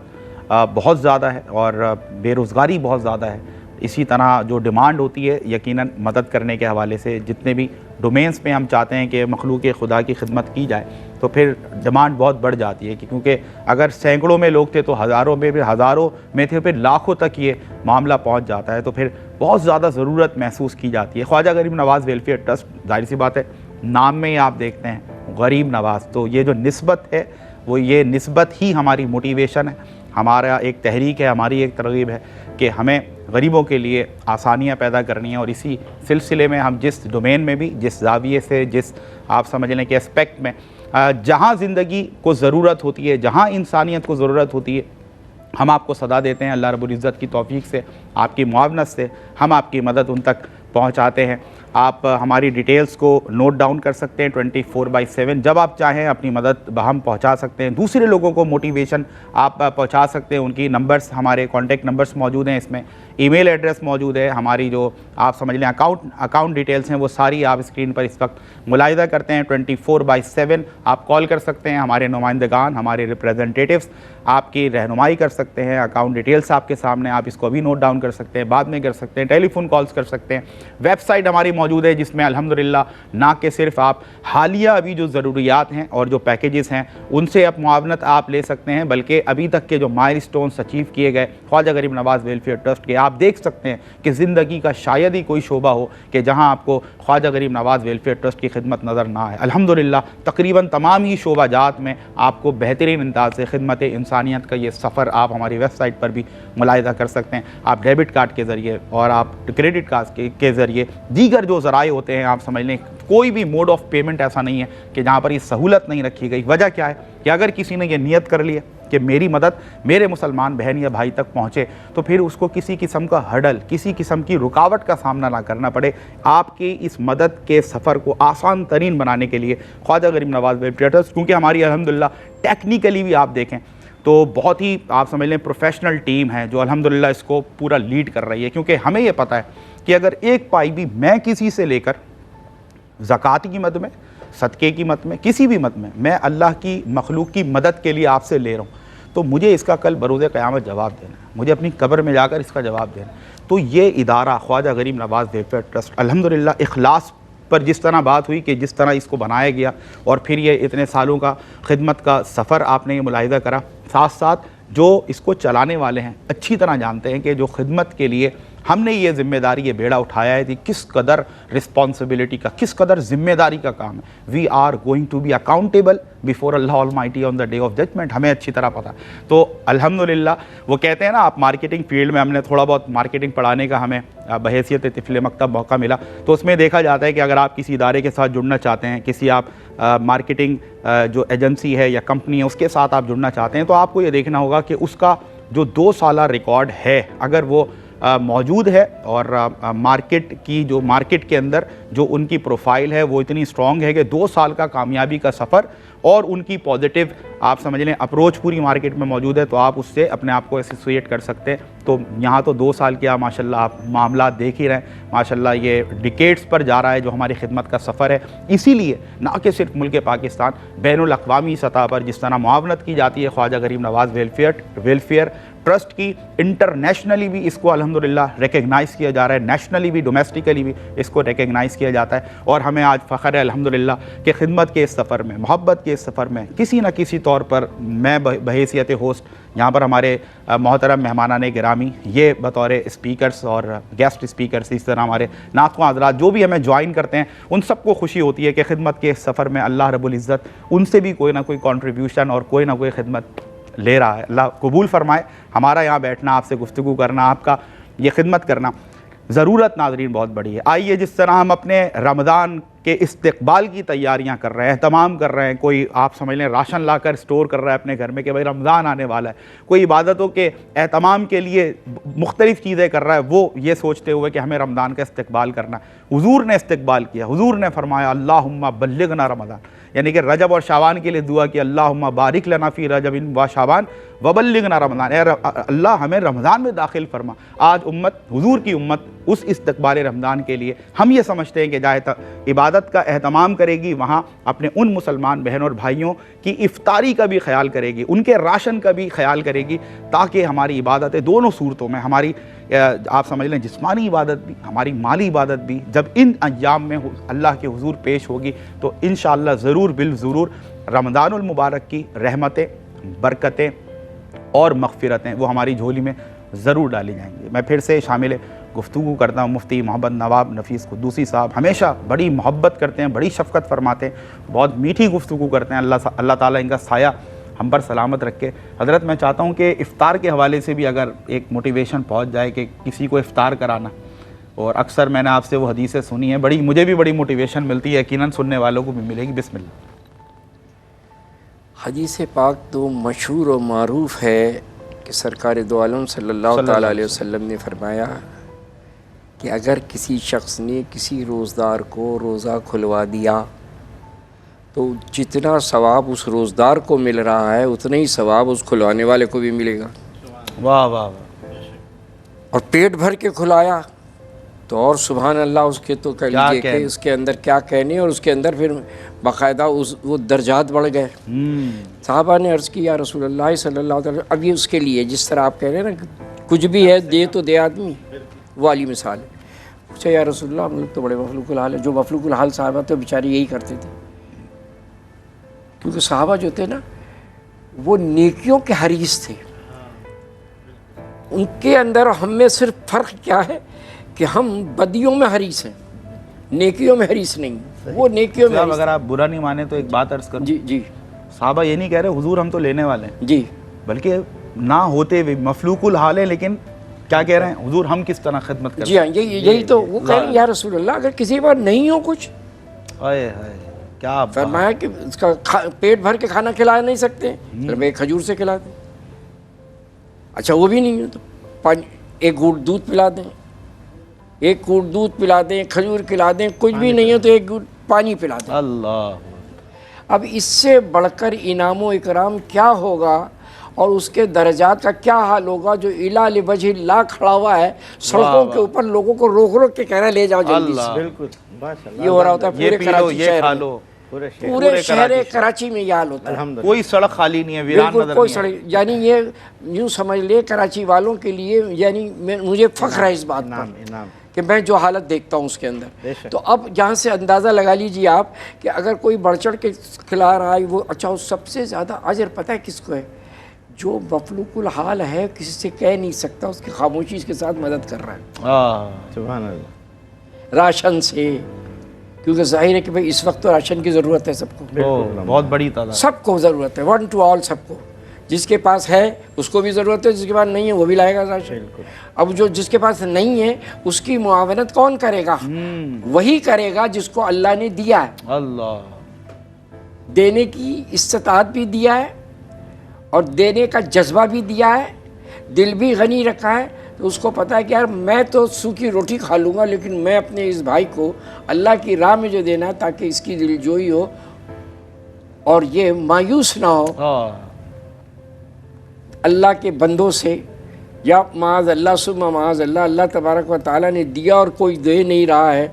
بہت زیادہ ہے اور بے روزگاری بہت زیادہ ہے. اسی طرح جو ڈیمانڈ ہوتی ہے یقیناً مدد کرنے کے حوالے سے، جتنے بھی ڈومینز پہ ہم چاہتے ہیں کہ مخلوق خدا کی خدمت کی جائے، تو پھر ڈیمانڈ بہت بڑھ جاتی ہے، کیونکہ اگر سینکڑوں میں لوگ تھے تو ہزاروں میں، پھر ہزاروں میں تھے پھر لاکھوں تک یہ معاملہ پہنچ جاتا ہے، تو پھر بہت زیادہ ضرورت محسوس کی جاتی ہے. خواجہ غریب نواز ویلفیئر ٹرسٹ، ظاہر سی بات ہے نام میں ہی آپ دیکھتے ہیں غریب نواز، تو یہ جو نسبت ہے وہ یہ نسبت ہی ہماری موٹیویشن ہے، ہمارا ایک تحریک ہے، ہماری ایک ترغیب ہے کہ ہمیں غریبوں کے لیے آسانیاں پیدا کرنی ہیں. اور اسی سلسلے میں ہم جس ڈومین میں بھی، جس زاویے سے، جس آپ سمجھ لیں کہ اسپیکٹ میں جہاں زندگی کو ضرورت ہوتی ہے، جہاں انسانیت کو ضرورت ہوتی ہے، ہم آپ کو صدا دیتے ہیں. اللہ رب العزت کی توفیق سے، آپ کی معاونت سے ہم آپ کی مدد ان تک پہنچاتے ہیں. آپ ہماری ڈیٹیلز کو نوٹ ڈاؤن کر سکتے ہیں 24/7، جب آپ چاہیں اپنی مدد ہم پہنچا سکتے ہیں. دوسرے لوگوں کو موٹیویشن آپ پہنچا سکتے ہیں. ان کی نمبرز، ہمارے کانٹیکٹ نمبرز موجود ہیں، اس میں ای میل ایڈریس موجود ہے، ہماری جو آپ سمجھ لیں اکاؤنٹ ڈیٹیلز ہیں وہ ساری آپ اسکرین پر اس وقت ملاحظہ کرتے ہیں. 24/7 آپ کال کر سکتے ہیں. ہمارے نمائندگان، ہمارے ریپریزنٹیٹیوز آپ کی رہنمائی کر سکتے ہیں. اکاؤنٹ ڈیٹیلز آپ کے سامنے، آپ اس کو بھی نوٹ ڈاؤن کر سکتے ہیں، بعد میں کر سکتے ہیں، ٹیلی فون کالز کر سکتے ہیں. ویب سائٹ ہماری موجود ہے جس میں الحمدللہ نہ کہ صرف آپ حالیہ ابھی جو ضروریات ہیں اور جو پیکیجز ہیں ان سے اب معاونت آپ لے سکتے ہیں، بلکہ ابھی تک کے جو مائل سٹونز اچیو کیے گئے خواجہ غریب نواز ویلفیئر ٹرسٹ کے آپ دیکھ سکتے ہیں کہ زندگی کا شاید ہی کوئی شعبہ ہو کہ جہاں آپ کو خواجہ غریب نواز ویلفیئر ٹرسٹ کی خدمت نظر نہ آئے۔ الحمدللہ تقریباً تمام ہی شعبہ جات میں آپ کو بہترین انداز سے خدمت انسانیت کا یہ سفر آپ ہماری ویب سائٹ پر بھی ملاحظہ کر سکتے ہیں۔ آپ ڈیبٹ کارڈ کے ذریعے اور آپ کریڈٹ کارڈ کے ذریعے دیگر جو ذرائع ہوتے ہیں، آپ سمجھ لیں کوئی بھی موڈ آف پیمنٹ ایسا نہیں ہے کہ جہاں پر یہ سہولت نہیں رکھی گئی۔ وجہ کیا ہے کہ اگر کسی نے یہ نیت کر لی ہے کہ میری مدد میرے مسلمان بہن یا بھائی تک پہنچے، تو پھر اس کو کسی قسم کا ہرڈل، کسی قسم کی رکاوٹ کا سامنا نہ کرنا پڑے۔ آپ کی اس مدد کے سفر کو آسان ترین بنانے کے لیے خواجہ غریب نواز ویلفیئر ٹرسٹ، کیونکہ ہماری الحمدللہ ٹیکنیکلی بھی آپ دیکھیں تو بہت ہی آپ سمجھ لیں پروفیشنل ٹیم ہے جو الحمدللہ اس کو پورا لیڈ کر رہی ہے، کیونکہ ہمیں یہ پتہ ہے کہ اگر ایک پائی بھی میں کسی سے لے کر زکوٰۃ کی مد میں، صدقے کی مد میں، کسی بھی مد میں اللہ کی مخلوق کی مدد کے لیے آپ سے لے رہا ہوں، تو مجھے اس کا کل بروز قیامت جواب دینا ہے، مجھے اپنی قبر میں جا کر اس کا جواب دینا ہے۔ تو یہ ادارہ خواجہ غریب نواز ویلفیئر ٹرسٹ الحمدللہ اخلاص پر جس طرح بات ہوئی کہ جس طرح اس کو بنایا گیا اور پھر یہ اتنے سالوں کا خدمت کا سفر آپ نے یہ ملاحظہ کرا، ساتھ ساتھ جو اس کو چلانے والے ہیں اچھی طرح جانتے ہیں کہ جو خدمت کے لیے ہم نے یہ ذمہ داری، یہ بیڑا اٹھایا ہے، کس قدر رسپانسبلٹی کا، کس قدر ذمہ داری کا کام ہے۔ We are going to be accountable before Allah Almighty on the Day of Judgment, ہمیں اچھی طرح پتہ۔ تو الحمدللہ وہ کہتے ہیں نا، آپ مارکیٹنگ فیلڈ میں ہم نے تھوڑا بہت مارکیٹنگ پڑھانے کا ہمیں بحیثیت طفل مکتب موقع ملا، تو اس میں دیکھا جاتا ہے کہ اگر آپ کسی ادارے کے ساتھ جڑنا چاہتے ہیں، کسی آپ مارکیٹنگ جو ایجنسی ہے یا کمپنی ہے اس کے ساتھ آپ جڑنا چاہتے ہیں، تو آپ کو یہ دیکھنا ہوگا کہ اس کا جو 2 سالہ ریکارڈ ہے اگر وہ موجود ہے، اور مارکیٹ کی جو مارکیٹ کے اندر جو ان کی پروفائل ہے وہ اتنی سٹرونگ ہے کہ 2 سال کا کامیابی کا سفر اور ان کی پازیٹیو آپ سمجھ لیں اپروچ پوری مارکیٹ میں موجود ہے، تو آپ اس سے اپنے آپ کو ایسوسیٹ کر سکتے ہیں۔ تو یہاں تو 2 سال کیا ماشاءاللہ آپ معاملات دیکھ ہی رہے ہیں، ماشاءاللہ یہ ڈیکیڈز پر جا رہا ہے جو ہماری خدمت کا سفر ہے۔ اسی لیے نہ کہ صرف ملک پاکستان، بین الاقوامی سطح پر جس طرح معاونت کی جاتی ہے خواجہ غریب نواز ویلفیئر ٹرسٹ کی، انٹرنیشنلی بھی اس کو الحمدللہ ریکگنائز کیا جا رہا ہے، نیشنلی بھی ڈومیسٹیکلی بھی اس کو ریکگنائز کیا جاتا ہے، اور ہمیں آج فخر ہے الحمدللہ کہ خدمت کے اس سفر میں، محبت کے اس سفر میں کسی نہ کسی طور پر میں بحیثیت ہوسٹ یہاں پر ہمارے محترم مہمانان گرامی، یہ بطور اسپیکرز اور گیسٹ اسپیکرز، اس طرح ہمارے ناطقوں حضرات جو بھی ہمیں جوائن کرتے ہیں، ان سب کو خوشی ہوتی ہے کہ خدمت کے اس سفر میں اللہ رب العزت ان سے بھی کوئی نہ کوئی کنٹریبیوشن اور کوئی نہ کوئی خدمت لے رہا ہے۔ اللہ قبول فرمائے ہمارا یہاں بیٹھنا، آپ سے گفتگو کرنا، آپ کا یہ خدمت کرنا۔ ضرورت ناظرین بہت بڑی ہے۔ آئیے جس طرح ہم اپنے رمضان کے استقبال کی تیاریاں کر رہے ہیں، اہتمام کر رہے ہیں، کوئی آپ سمجھ لیں راشن لا کر اسٹور کر رہا ہے اپنے گھر میں کہ بھائی رمضان آنے والا ہے، کوئی عبادتوں کے اہتمام کے لیے مختلف چیزیں کر رہا ہے، وہ یہ سوچتے ہوئے کہ ہمیں رمضان کا استقبال کرنا ہے۔ حضور نے استقبال کیا، حضور نے فرمایا اللہم بلغنا رمضان، یعنی کہ رجب اور شعبان کے لیے دعا کی، اللہم بارک لنا فی رجب و شعبان وبلغنا رمضان، اے اللہ ہمیں رمضان میں داخل فرما۔ آج امت، حضور کی امت اس استقبال رمضان کے لیے ہم یہ سمجھتے ہیں کہ جہاں عبادت کا اہتمام کرے گی وہاں اپنے ان مسلمان بہن اور بھائیوں کی افطاری کا بھی خیال کرے گی، ان کے راشن کا بھی خیال کرے گی، تاکہ ہماری عبادتیں دونوں صورتوں میں، ہماری آپ سمجھ لیں جسمانی عبادت بھی، ہماری مالی عبادت بھی، جب ان ایام میں اللہ کے حضور پیش ہوگی تو انشاءاللہ ضرور بالضرور رمضان المبارک کی رحمتیں، برکتیں اور مغفرتیں وہ ہماری جھولی میں ضرور ڈالی جائیں گی۔ میں پھر سے شامل گفتگو کرتا ہوں مفتی محمد نواب نفیس قدوسی صاحب، ہمیشہ بڑی محبت کرتے ہیں، بڑی شفقت فرماتے ہیں، بہت میٹھی گفتگو کرتے ہیں، اللہ تعالیٰ ان کا سایہ ہم پر سلامت رکھے۔ حضرت میں چاہتا ہوں کہ افطار کے حوالے سے بھی اگر ایک موٹیویشن پہنچ جائے کہ کسی کو افطار کرانا، اور اکثر میں نے آپ سے وہ حدیثیں سنی ہیں، مجھے بھی بڑی موٹیویشن ملتی ہے، یقیناً سننے والوں کو بھی ملے گی۔ بسم اللہ۔ حدیث پاک تو مشہور و معروف ہے کہ سرکار دو عالم صلی اللہ تعالیٰ علیہ وسلم نے فرمایا کہ اگر کسی شخص نے کسی روزدار کو روزہ کھلوا دیا تو جتنا ثواب اس روزدار کو مل رہا ہے اتنا ہی ثواب اس کھلوانے والے کو بھی ملے گا۔ واہ واہ واہ۔ اور پیٹ بھر کے کھلایا تو اور سبحان اللہ، اس کے تو کہہ لیجیے کہ اس کے اندر کیا کہنے، اور اس کے اندر پھر باقاعدہ وہ درجات بڑھ گئے۔ صحابہ نے عرض کی یا رسول اللہ صلی اللہ علیہ وسلم، ابھی اس کے لیے جس طرح آپ کہہ رہے ہیں نا کچھ بھی ہے دے تو دے آدمی، وہ والی مثال ہے۔ پوچھا یا رسول اللہ ہم لوگ تو بڑے مفلوق الحال ہے، جو مفلوق الحال صحابہ تو بیچارے یہی کرتے تھے، کیونکہ صحابہ جو تھے نا وہ نیکیوں کے حریص تھے، ان کے اندر اور ہم میں صرف فرق کیا ہے کہ ہم بدیوں میں حریص ہیں، نیکیوں میں حریص نہیں. وہ نیکیوں میں صاحب اگر آپ برا نہیں مانے تو ایک بات عرض کروں. جی جی صحابہ یہ نہیں کہہ رہے حضور ہم تو لینے والے ہیں، جی بلکہ نہ ہوتے ہوئے مفلوق الحال ہے، لیکن کیا کہہ رہے ہیں حضور ہم کس طرح خدمت کریں. جی ہاں، یہی تو وہ کہہ رہے ہیں یا رسول اللہ اگر کسی کے پاس نہیں ہو کچھ، ہائے ہائے کیا فرمایا کہ اس کا پیٹ بھر کے کھانا کھلا نہیں سکتے، پھر ایک کھجور سے کھلا دیں. اچھا وہ بھی نہیں ہے تو ایک گھونٹ دودھ پلا دیں، ایک گھونٹ دودھ پلا دیں، کھجور کھلا دیں. کچھ بھی نہیں ہے تو ایک گھونٹ پانی پلا دیں. اللہ. اب اس سے بڑھ کر انعام و اکرام کیا ہوگا اور اس کے درجات کا کیا حال ہوگا جو الا لوجہ اللہ کھڑا ہوا ہے سڑکوں کے اوپر لوگوں کو روک روک کے کہہ رہا ہے لے جاؤ جلدی سے. بالکل ماشاءاللہ. یہ ہو رہا ہوتا ہے یہ پورے پی لو کراچی یہ شہر کھا میں. لو، پورے شہر کراچی میں یہ حال ہوتا ہے. الحمدللہ. کوئی سڑک خالی نہیں ہے، ویران بالکل نظر کوئی نہیں ہے. سڑک، یعنی یہ یوں سمجھ لے کراچی والوں کے لیے، یعنی مجھے فخر ہے اس بات پر انعام. کہ میں جو حالت دیکھتا ہوں اس کے اندر. بے شک. تو اب یہاں سے اندازہ لگا لیجیے آپ کہ اگر کوئی بڑھ چڑھ کے کھلا رہا ہے وہ، اچھا وہ سب سے زیادہ اجر پتہ ہے کس کو ہے؟ جو مفلوق الحال ہے، کسی سے کہہ نہیں سکتا، اس کی خاموشی اس کے ساتھ مدد کر رہا ہے سبحان اللہ. راشن سے. کیونکہ ظاہر ہے کہ بھئی اس وقت تو راشن کی ضرورت ہے سب کو، بہت بڑی تعداد. سب کو ضرورت ہے، ون ٹو آل، سب کو. جس کے پاس ہے اس کو بھی ضرورت ہے، جس کے پاس نہیں ہے وہ بھی لائے گا راشن. اب جو جس کے پاس نہیں ہے اس کی معاونت کون کرے گا؟ وہی کرے گا جس کو اللہ نے دیا ہے. اللہ. دینے کی استطاعت بھی دیا ہے اور دینے کا جذبہ بھی دیا ہے، دل بھی غنی رکھا ہے. تو اس کو پتہ ہے کہ یار میں تو سوکھی روٹی کھا لوں گا، لیکن میں اپنے اس بھائی کو اللہ کی راہ میں جو دینا ہے تاکہ اس کی دل جوئی ہو اور یہ مایوس نہ ہو اللہ کے بندوں سے، یا معاذ اللہ ثم معاذ اللہ اللہ تبارک و تعالیٰ نے دیا اور کوئی دے نہیں رہا ہے،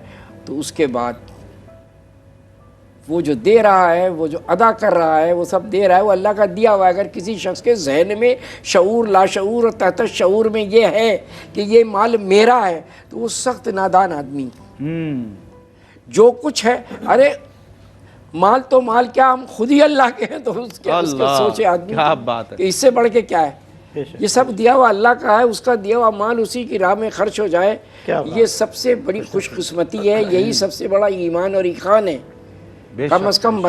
تو اس کے بعد وہ جو دے رہا ہے، وہ جو ادا کر رہا ہے، وہ سب دے رہا ہے، وہ اللہ کا دیا ہوا ہے. اگر کسی شخص کے ذہن میں شعور، لاشعور اور تحت شعور میں یہ ہے کہ یہ مال میرا ہے، تو وہ سخت نادان آدمی. جو کچھ ہے، ارے مال تو مال کیا، ہم خود ہی اللہ کے ہیں، تو اس کے سوچے آدمی کیا بات ہے. کہ اس سے بڑھ کے کیا ہے. یہ سب دیا ہوا اللہ کا ہے، اس کا دیا ہوا مال اسی کی راہ میں خرچ ہو جائے، یہ سب سے بڑی خوش قسمتی ہے. یہی سب سے بڑا ایمان اور ایقان ہے. کم از کم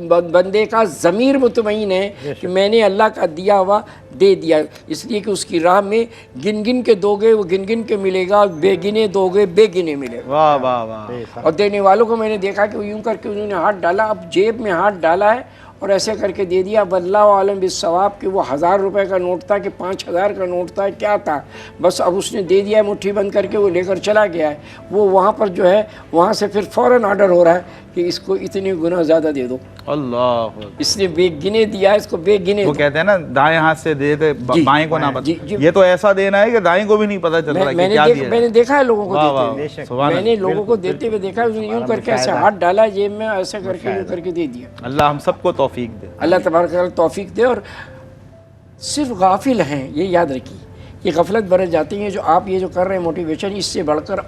بندے کا ضمیر مطمئن ہے کہ میں نے اللہ کا دیا ہوا دے دیا، اس لیے کہ اس کی راہ میں گن گن کے دو گے وہ گن گن کے ملے گا، بے گنے دو گے بے گنے ملے گا. واہ واہ واہ. اور دینے والوں کو میں نے دیکھا کہ وہ یوں کر کے انہوں نے ہاتھ ڈالا، اب جیب میں ہاتھ ڈالا ہے اور ایسے کر کے دے دیا. اب اللہ عالم بالثواب کہ وہ 1000 روپے کا نوٹ تھا کہ 5000 کا نوٹ تھا، کیا تھا، بس اب اس نے دے دیا ہے، مٹھی بند کر کے وہ لے کر چلا گیا ہے. وہ وہاں پر جو ہے وہاں سے پھر فوراً آرڈر ہو رہا ہے کہ اس کو اتنے گنا زیادہ دے دو. اللہ. اس نے بے گنے دیا، اس کو بے گنے. وہ کہتے ہیں نا دائیں ہاتھ سے دے دے بائیں کو نہ پتہ. یہ تو ایسا دینا ہے کہ دائیں کو بھی نہیں پتہ چل رہا کہ کیا دیا. میں نے دیکھا ہے لوگوں کو دیتے ہوئے، میں نے لوگوں کو دیتے ہوئے دیکھا ہے، اس نے یوں کر کے ایسے ہاتھ ڈالا جیب میں، ایسے کر کے یوں کر کے دے دیا. اللہ ہم سب کو توفیق دے. اللہ تبارک و تعالیٰ توفیق دے. اور صرف غافل ہیں، یہ یاد رکھیے، یہ غفلت برت جاتی ہیں. جو آپ یہ جو کر رہے ہیں موٹیویشن، اس سے بڑھ کر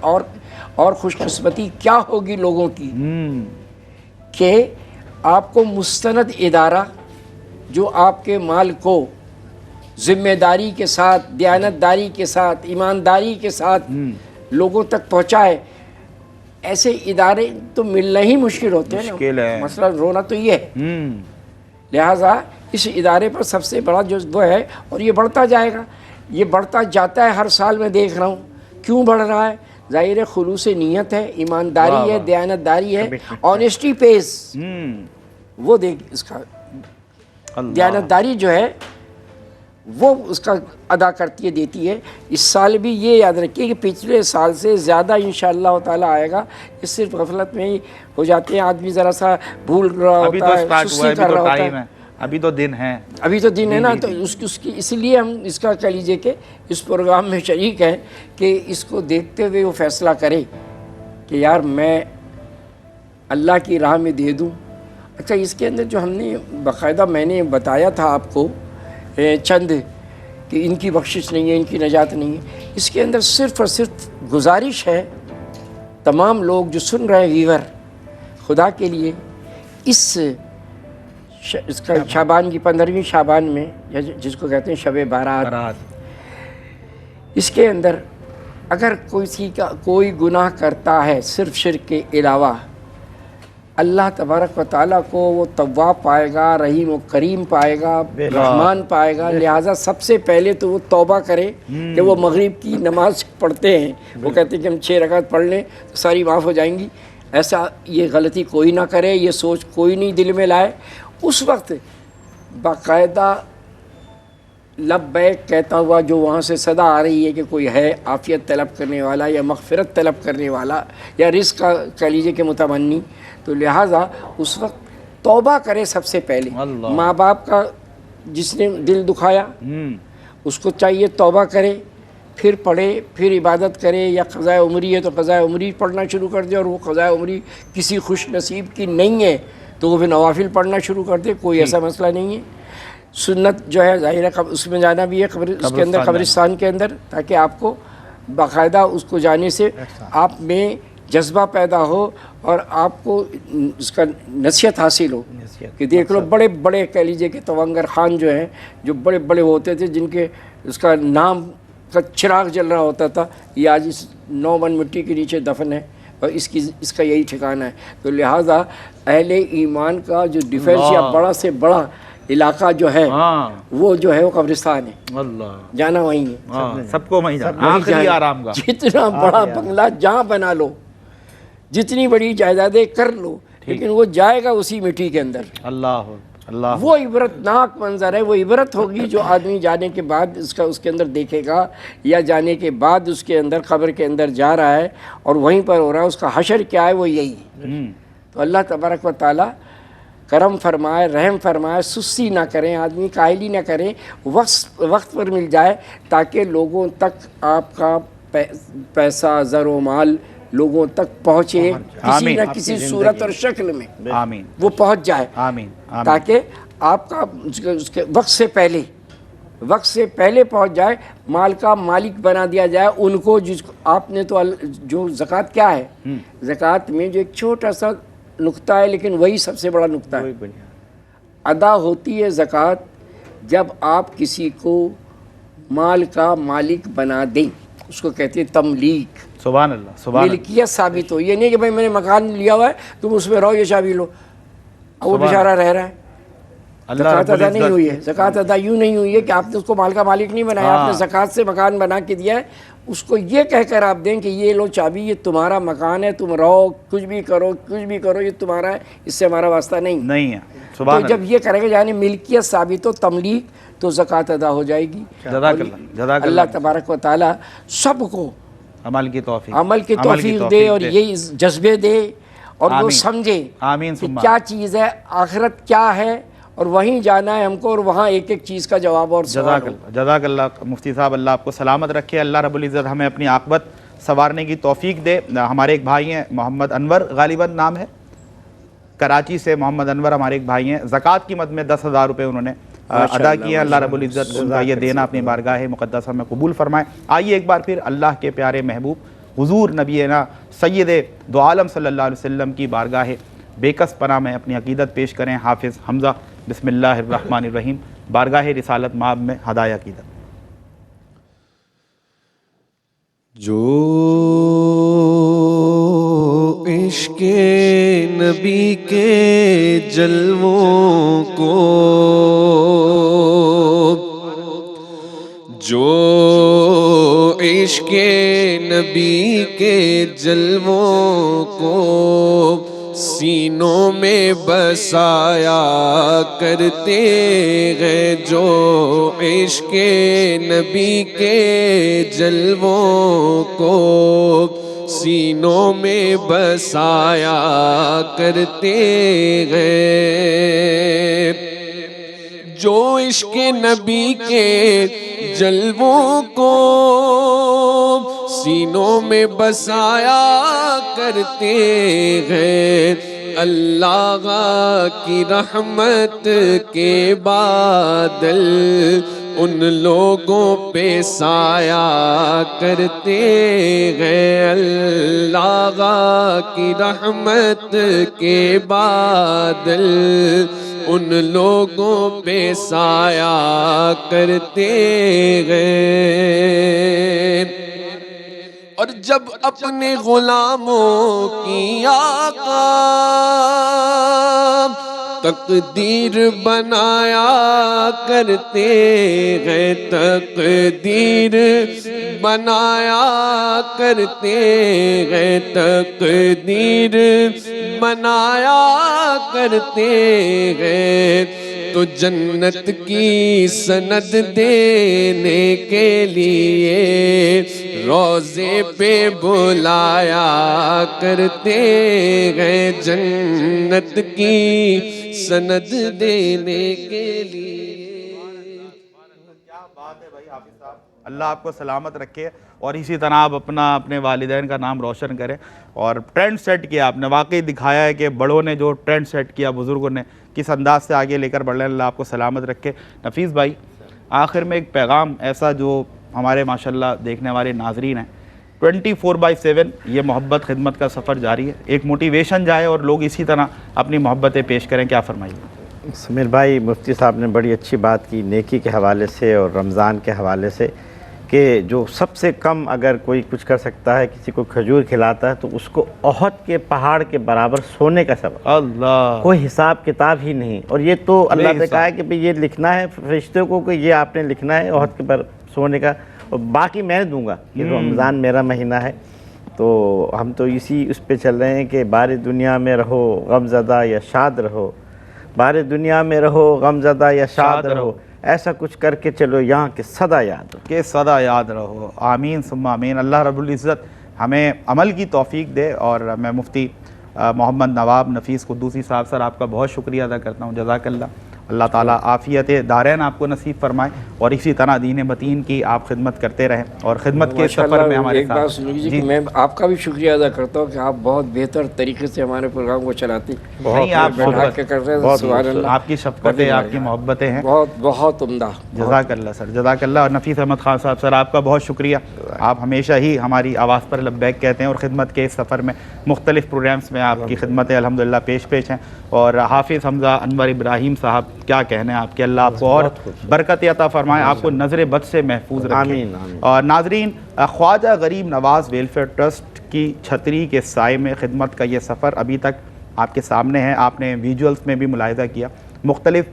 اور خوش قسمتی کیا ہوگی لوگوں کی کہ آپ کو مستند ادارہ جو آپ کے مال کو ذمہ داری کے ساتھ، دیانتداری کے ساتھ، ایمانداری کے ساتھ لوگوں تک پہنچائے. ایسے ادارے تو ملنا ہی مشکل ہوتے ہیں نا، مسئلہ رونا تو یہ ہے. لہٰذا اس ادارے پر سب سے بڑا جو وہ ہے، اور یہ بڑھتا جائے گا، یہ بڑھتا جاتا ہے. ہر سال میں دیکھ رہا ہوں کیوں بڑھ رہا ہے. ظاہر خلوص نیت ہے، ایمانداری ہے، دیانتداری ہے، آنیسٹی پیس. وہ دیکھ اس کا دیانتداری جو ہے وہ اس کا ادا کرتی ہے، دیتی ہے. اس سال بھی یہ یاد رکھیے کہ پچھلے سال سے زیادہ انشاءاللہ تعالیٰ آئے گا. اس صرف غفلت میں ہی ہو جاتے ہیں، آدمی ذرا سا بھول رہا ہوتا ہے، سستی کر رہا ہوتا ہے. ابھی تو دن ہے، ابھی تو دن ہے نا. تو اس کی اس لیے ہم اس کا کہہ لیجئے کہ اس پروگرام میں شریک ہیں کہ اس کو دیکھتے ہوئے وہ فیصلہ کرے کہ یار میں اللہ کی راہ میں دے دوں. اچھا اس کے اندر جو ہم نے باقاعدہ میں نے بتایا تھا آپ کو چند کہ ان کی بخشش نہیں ہے، ان کی نجات نہیں ہے، اس کے اندر صرف اور صرف گزارش ہے تمام لوگ جو سن رہے ہیں ویور، خدا کے لیے اس کا شعبان کی 15ویں شعبان میں، جس کو کہتے ہیں شب بارات، اس کے اندر اگر کوئی گناہ کرتا ہے صرف شرک کے علاوہ، اللہ تبارک و تعالیٰ کو وہ تواب پائے گا، رحیم و کریم پائے گا، رحمان پائے گا. لہٰذا سب سے پہلے تو وہ توبہ کرے کہ وہ مغرب کی نماز پڑھتے ہیں، وہ کہتے ہیں کہ ہم 6 رکعت پڑھ لیں تو ساری معاف ہو جائیں گی. ایسا یہ غلطی کوئی نہ کرے، یہ سوچ کوئی نہیں دل میں لائے. اس وقت باقاعدہ لبیک کہتا ہوا جو وہاں سے صدا آ رہی ہے کہ کوئی ہے عافیت طلب کرنے والا یا مغفرت طلب کرنے والا یا رزق کا کہہ لیجیے کہ متمنی، تو لہٰذا اس وقت توبہ کرے. سب سے پہلے ماں باپ کا جس نے دل دکھایا اس کو چاہیے توبہ کرے، پھر پڑھے، پھر عبادت کرے. یا قضاء عمری ہے تو قضاء عمری پڑھنا شروع کر دے، اور وہ قضاء عمری کسی خوش نصیب کی نہیں ہے تو وہ پھر نوافل پڑھنا شروع کر دے، کوئی ایسا مسئلہ نہیں ہے. سنت جو ہے ظاہر ہے اس میں جانا بھی ہے، اس کے اندر قبرستان کے اندر، تاکہ آپ کو باقاعدہ اس کو جانے سے آپ میں جذبہ پیدا ہو اور آپ کو اس کا نصیحت حاصل ہو. کہ دیکھ لو بڑے بڑے کہہ لیجیے کہ توانگر خان جو ہیں، جو بڑے بڑے ہوتے تھے، جن کے اس کا نام کا چراغ جل رہا ہوتا تھا، یہ آج اس 9 من مٹی کے نیچے دفن ہے اور اس کا یہی ٹھکانہ ہے. تو لہٰذا اہل ایمان کا جو ڈیفینس یا بڑا سے بڑا علاقہ جو ہے وہ جو ہے وہ قبرستان ہے. جانا وہیں ہے، سب کو وہیں جانا، آخری آرام گاہ. جتنا بڑا بنگلہ جہاں بنا لو، جتنی بڑی جائیدادیں کر لو، لیکن وہ جائے گا اسی مٹی کے اندر. اللہ وہ عبرتناک منظر ہے، وہ عبرت ہوگی جو آدمی جانے کے بعد اس کے اندر دیکھے گا، یا جانے کے بعد اس کے اندر قبر کے اندر جا رہا ہے اور وہیں پر ہو رہا ہے. اس کا حشر کیا ہے وہ یہی ہے. تو اللہ تبارک و تعالیٰ کرم فرمائے، رحم فرمائے، سستی نہ کریں، آدمی کاہلی نہ کریں، وقت پر مل جائے تاکہ لوگوں تک آپ کا پیسہ زر و مال لوگوں تک پہنچے کسی نہ کسی صورت اور شکل میں. آمین. وہ پہنچ جائے، آمین. تاکہ آپ کا اس کے وقت سے پہلے پہنچ جائے، مال کا مالک بنا دیا جائے ان کو. جس کو آپ نے تو جو زکوٰۃ کیا ہے، زکوٰۃ میں جو ایک چھوٹا سا نقطہ ہے لیکن وہی سب سے بڑا نقطہ ہے. ادا ہوتی ہے زکوٰۃ جب آپ کسی کو مال کا مالک بنا دیں، اس کو کہتے ہیں تملیک. سبحان اللہ. سبحان اللہ. ملکیت ثابت ہو. یہ نہیں کہ بھائی میں نے مکان لیا ہوا ہے تم اس میں رہو، یہ چابی لو. وہ بیچارہ رہ رہا ہے. زکوٰۃ ادا نہیں ہوئی ہے. زکوٰۃ ادا یوں نہیں ہوئی ہے کہ آپ نے اس کو مال کا مالک نہیں بنایا، آپ نے زکوٰۃ سے مکان بنا کے دیا ہے. اس کو یہ کہہ کر آپ دیں کہ یہ لو چابی، یہ تمہارا مکان ہے، تم رہو، کچھ بھی کرو، یہ تمہارا ہے، اس سے ہمارا واسطہ نہیں ہے. سبحان تو جب یہ کرے گا یعنی ملکیت ثابت ہو، تملیک، تو زکوٰۃ ادا ہو جائے گی. اللہ تبارک و تعالیٰ سب کو عمل کی توفیق دے اور یہ جذبے دے اور وہ سمجھے کہ کیا چیز ہے، آخرت کیا ہے، اور وہیں جانا ہے ہم کو، اور وہاں ایک ایک چیز کا جواب اور سوال ہو. جزاک اللہ مفتی صاحب، اللہ آپ کو سلامت رکھے. اللہ رب العزت ہمیں اپنی عاقبت سنوارنے کی توفیق دے. ہمارے ایک بھائی ہیں محمد انور، غالباً نام ہے، کراچی سے محمد انور ہمارے ایک بھائی ہیں. زکوٰۃ کی مد میں 10,000 روپے انہوں نے ادا کیا. اللہ رب العزت ان کا یہ دینا اپنی بارگاہ مقدسہ میں قبول فرمائے. آئیے ایک بار پھر اللہ کے پیارے محبوب حضور نبینا سید دو عالم صلی اللہ علیہ وسلم کی بارگاہ بے کس پناہ میں اپنی عقیدت پیش کریں. حافظ حمزہ بسم اللہ الرحمن الرحیم، بارگاہ رسالت مآب میں ہدایہ عقیدت. جو عشق نبی کے جلووں کو، جو عشق نبی کے جلووں کو سینوں میں بسایا کرتے ہیں، جو عشق نبی کے جلووں کو سینوں میں بسایا کرتے ہیں، جو عشق نبی کے جلووں کو سینوں میں بسایا کرتے ہیں، اللہ کی رحمت کے بادل ان لوگوں پہ سایہ کرتے ہیں، اللہ کی رحمت کے بادل ان لوگوں پہ سایہ کرتے گئے، اور جب اپنے غلاموں کی آقا تقدیر بنایا کرتے ہیں، تقدیر بنایا کرتے ہیں، تقدیر بنایا کرتے ہیں، تو جنت کی سند دینے کے لیے روضے پہ بلایا کرتے ہیں، جنت کی سند دینے کے لیے۔ کیا بات ہے بھائی حافظ صاحب، اللہ آپ کو سلامت رکھے، اور اسی طرح آپ اپنے والدین کا نام روشن کریں، اور ٹرینڈ سیٹ کیا آپ نے، واقعی دکھایا ہے کہ بڑوں نے جو ٹرینڈ سیٹ کیا، بزرگوں نے کس انداز سے آگے لے کر بڑھ رہے ہیں، اللہ آپ کو سلامت رکھے۔ نفیس بھائی، آخر میں ایک پیغام ایسا جو ہمارے ماشاءاللہ دیکھنے والے ناظرین ہیں، 24/7 یہ محبت خدمت کا سفر جاری ہے، ایک موٹیویشن جائے اور لوگ اسی طرح اپنی محبتیں پیش کریں، کیا فرمائیے؟ سمیر بھائی، مفتی صاحب نے بڑی اچھی بات کی نیکی کے حوالے سے اور رمضان کے حوالے سے، کہ جو سب سے کم اگر کوئی کچھ کر سکتا ہے، کسی کو کھجور کھلاتا ہے، تو اس کو احد کے پہاڑ کے برابر سونے کا سبب، اللہ، کوئی حساب کتاب ہی نہیں۔ اور یہ تو اللہ نے کہا ہے کہ یہ لکھنا ہے فرشتوں کو، کہ یہ آپ نے لکھنا ہے احد کے پر سونے کا، اور باقی میں دوں گا، کہ رمضان میرا مہینہ ہے۔ تو ہم تو اسی اس پہ چل رہے ہیں کہ بار دنیا میں رہو غم زدہ یا شاد رہو، بار دنیا میں رہو غم زدہ یا شاد رہو، ایسا کچھ کر کے چلو یہاں کہ صدا یاد ہو، کہ صدا یاد رہو۔ آمین ثم آمین۔ اللہ رب العزت ہمیں عمل کی توفیق دے، اور میں مفتی محمد نواب نفیس قدوسی صاحب سر آپ کا بہت شکریہ ادا کرتا ہوں، جزاک اللہ۔ اللہ تعالیٰ عافیت دارین آپ کو نصیب فرمائے، اور اسی طرح دین متین کی آپ خدمت کرتے رہیں، اور خدمت کے سفر میں ہمارے ایک بات سن لیجیے کہ میں آپ کا بھی شکریہ ادا کرتا ہوں کہ آپ بہت بہتر طریقے سے ہمارے پروگرام کو چلاتے ہیں، نہیں، آپ بیٹھا کے کر رہے ہیں، سبحان اللہ، آپ کی شفقتیں، آپ کی محبتیں ہیں، بہت بہت عمدہ۔ جزاک اللہ سر، جزاک اللہ۔ اور نفیس احمد خان صاحب سر آپ کا بہت شکریہ، آپ ہمیشہ ہی ہماری آواز پر لبیک کہتے ہیں، اور خدمت کے اس سفر میں مختلف پروگرامز میں آپ کی خدمتیں الحمدللہ پیش ہیں۔ اور حافظ حمزہ انور ابراہیم صاحب، کیا کہنے ہیں آپ کے، اللہ آپ کو اور برکت عطا فرمائے، آپ کو نظر بد سے محفوظ رکھے۔ اور ناظرین، خواجہ غریب نواز ویلفیئر ٹرسٹ کی چھتری کے سائے میں خدمت کا یہ سفر ابھی تک آپ کے سامنے ہے، آپ نے ویجولز میں بھی ملاحظہ کیا، مختلف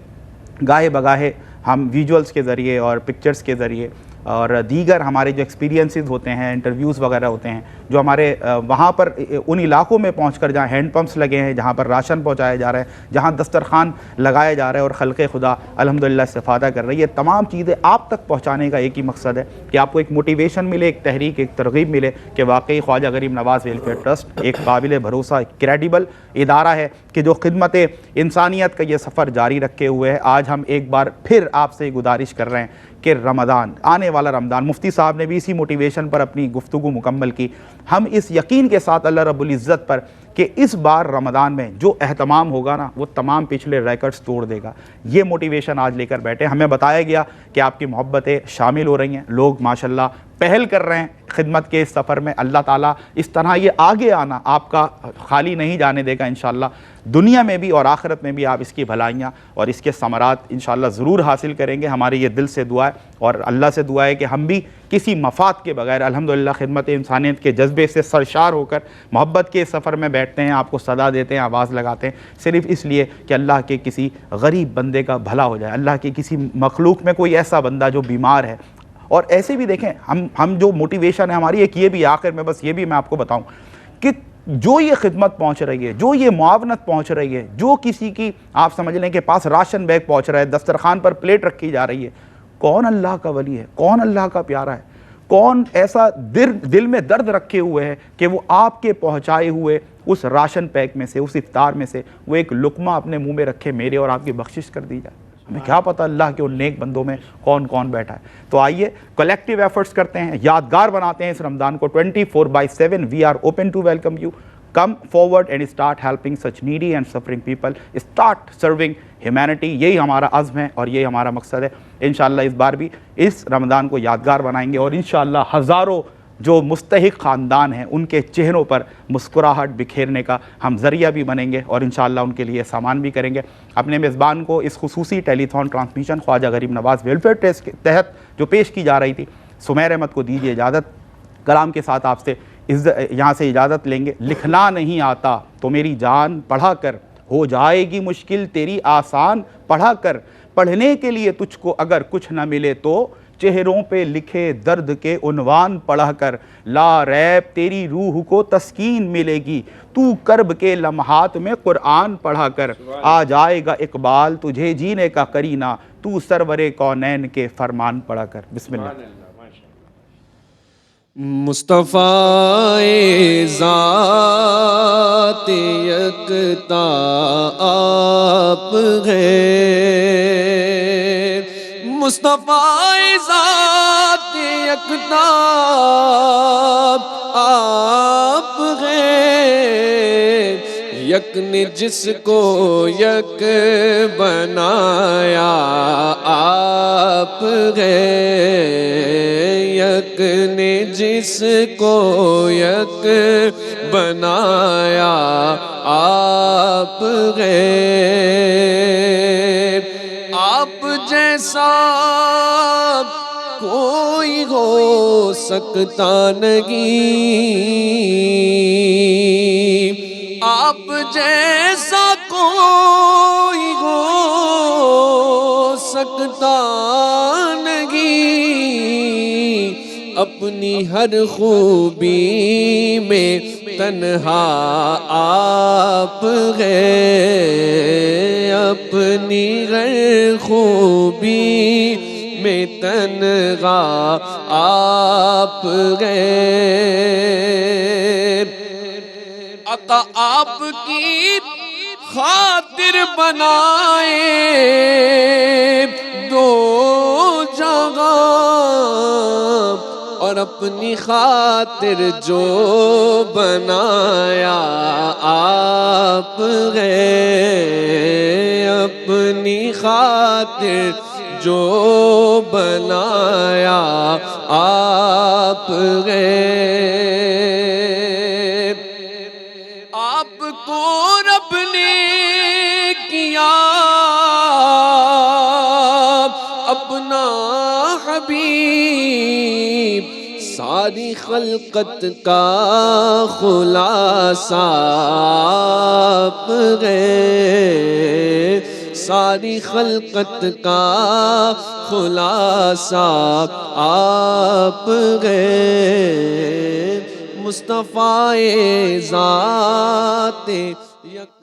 گاہے بگاہے ہم ویجولز کے ذریعے اور پکچرز کے ذریعے اور دیگر ہمارے جو ایکسپیرینسز ہوتے ہیں، انٹرویوز وغیرہ ہوتے ہیں، جو ہمارے وہاں پر ان علاقوں میں پہنچ کر جہاں ہینڈ پمپس لگے ہیں، جہاں پر راشن پہنچایا جا رہا ہے، جہاں دسترخوان لگایا جا رہا ہے اور خلق خدا الحمدللہ استفادہ کر رہی ہے، تمام چیزیں آپ تک پہنچانے کا ایک ہی مقصد ہے کہ آپ کو ایک موٹیویشن ملے، ایک تحریک، ایک ترغیب ملے کہ واقعی خواجہ غریب نواز ویلفیئر ٹرسٹ ایک قابل بھروسہ کریڈیبل ادارہ ہے کہ جو خدمت انسانیت کا یہ سفر جاری رکھے ہوئے ہے۔ آج ہم ایک بار پھر آپ سے گزارش کر رہے ہیں کہ رمضان، آنے والا رمضان، مفتی صاحب نے بھی اسی موٹیویشن پر اپنی گفتگو مکمل کی، ہم اس یقین کے ساتھ اللہ رب العزت پر کہ اس بار رمضان میں جو اہتمام ہوگا نا، وہ تمام پچھلے ریکارڈز توڑ دے گا، یہ موٹیویشن آج لے کر بیٹھے۔ ہمیں بتایا گیا کہ آپ کی محبتیں شامل ہو رہی ہیں، لوگ ماشاءاللہ پہل کر رہے ہیں خدمت کے اس سفر میں، اللہ تعالیٰ اس طرح یہ آگے آنا آپ کا خالی نہیں جانے دے گا انشاءاللہ، دنیا میں بھی اور آخرت میں بھی آپ اس کی بھلائیاں اور اس کے ثمرات انشاءاللہ ضرور حاصل کریں گے۔ ہماری یہ دل سے دعا ہے اور اللہ سے دعا ہے کہ ہم بھی کسی مفاد کے بغیر الحمدللہ خدمت انسانیت کے جذبے سے سرشار ہو کر محبت کے سفر میں بیٹھتے ہیں، آپ کو صدا دیتے ہیں، آواز لگاتے ہیں، صرف اس لیے کہ اللہ کے کسی غریب بندے کا بھلا ہو جائے، اللہ کے کسی مخلوق میں کوئی ایسا بندہ جو بیمار ہے۔ اور ایسے بھی دیکھیں ہم جو موٹیویشن ہے ہماری، ایک یہ بھی آخر میں بس یہ بھی میں آپ کو بتاؤں کہ جو یہ خدمت پہنچ رہی ہے، جو یہ معاونت پہنچ رہی ہے، جو کسی کی آپ سمجھ لیں کہ پاس راشن بیگ پہنچ رہا ہے، دسترخوان پر پلیٹ رکھی جا رہی ہے، کون اللہ کا ولی ہے، کون اللہ کا پیارا ہے، کون ایسا دل میں درد رکھے ہوئے ہے کہ وہ آپ کے پہنچائے ہوئے اس راشن پیک میں سے، اس افطار میں سے وہ ایک لقمہ اپنے منہ میں رکھے، میرے اور آپ کی بخشش کر دی جائے۔ ہمیں کیا پتہ اللہ کے ان نیک بندوں میں کون کون بیٹھا ہے۔ تو آئیے کلیکٹیو ایفرٹس کرتے ہیں، یادگار بناتے ہیں اس رمضان کو 24/7 we are open to welcome you. Come forward and start helping such needy and suffering people. Start serving humanity. یہی ہمارا عزم ہے اور یہی ہمارا مقصد ہے۔ انشاءاللہ اس بار بھی اس رمضان کو یادگار بنائیں گے اور انشاءاللہ ہزاروں جو مستحق خاندان ہیں ان کے چہروں پر مسکراہٹ بکھیرنے کا ہم ذریعہ بھی بنیں گے اور انشاءاللہ ان کے لیے سامان بھی کریں گے۔ اپنے میزبان کو اس خصوصی ٹیلی تھون ٹرانسمیشن خواجہ غریب نواز ویلفیئر ٹرسٹ کے تحت جو پیش کی جا رہی تھی، سمیر احمد کو دیجیے اجازت، کلام کے ساتھ آپ سے یہاں سے اجازت لیں گے۔ لکھنا نہیں آتا تو میری جان پڑھا کر، ہو جائے گی مشکل تیری آسان پڑھا کر، پڑھنے کے لیے تجھ کو اگر کچھ نہ ملے تو چہروں پہ لکھے درد کے عنوان پڑھا کر، لا ریب تیری روح کو تسکین ملے گی، تو کرب کے لمحات میں قرآن پڑھا کر، آ جائے گا اقبال تجھے جینے کا کرینہ، تو سرور کونین کے فرمان پڑھا کر۔ بسم اللہ۔ مصطفیٰ ذات یکتا آپ ہیں، مصطفیٰ ذات یکتا آپ ہیں، یک نے جس کو یک بنایا آپ ہیں، یک نے جس کو یک بنایا آپ ہیں، آپ جیسا کوئی ہو سکتا نہیں، آپ جیسا کوئی ہو سکتا نہیں، اپنی ہر خوبی میں تنہا آپ ہیں، اپنی ہر خوبی میں تنہا آپ ہیں، عطا آپ کی خاطر بنائے دو جگہ، اور اپنی خاطر جو بنایا آپ ہیں، اپنی خاطر جو بنایا آپ ہیں، آپ کو رب نے کیا اپنا حبیب، ساری خلقت کا خلاصہ آپ ہیں، ساری خلقت کا خلاصہ آپ ہیں، مصطفیٰ ذات یک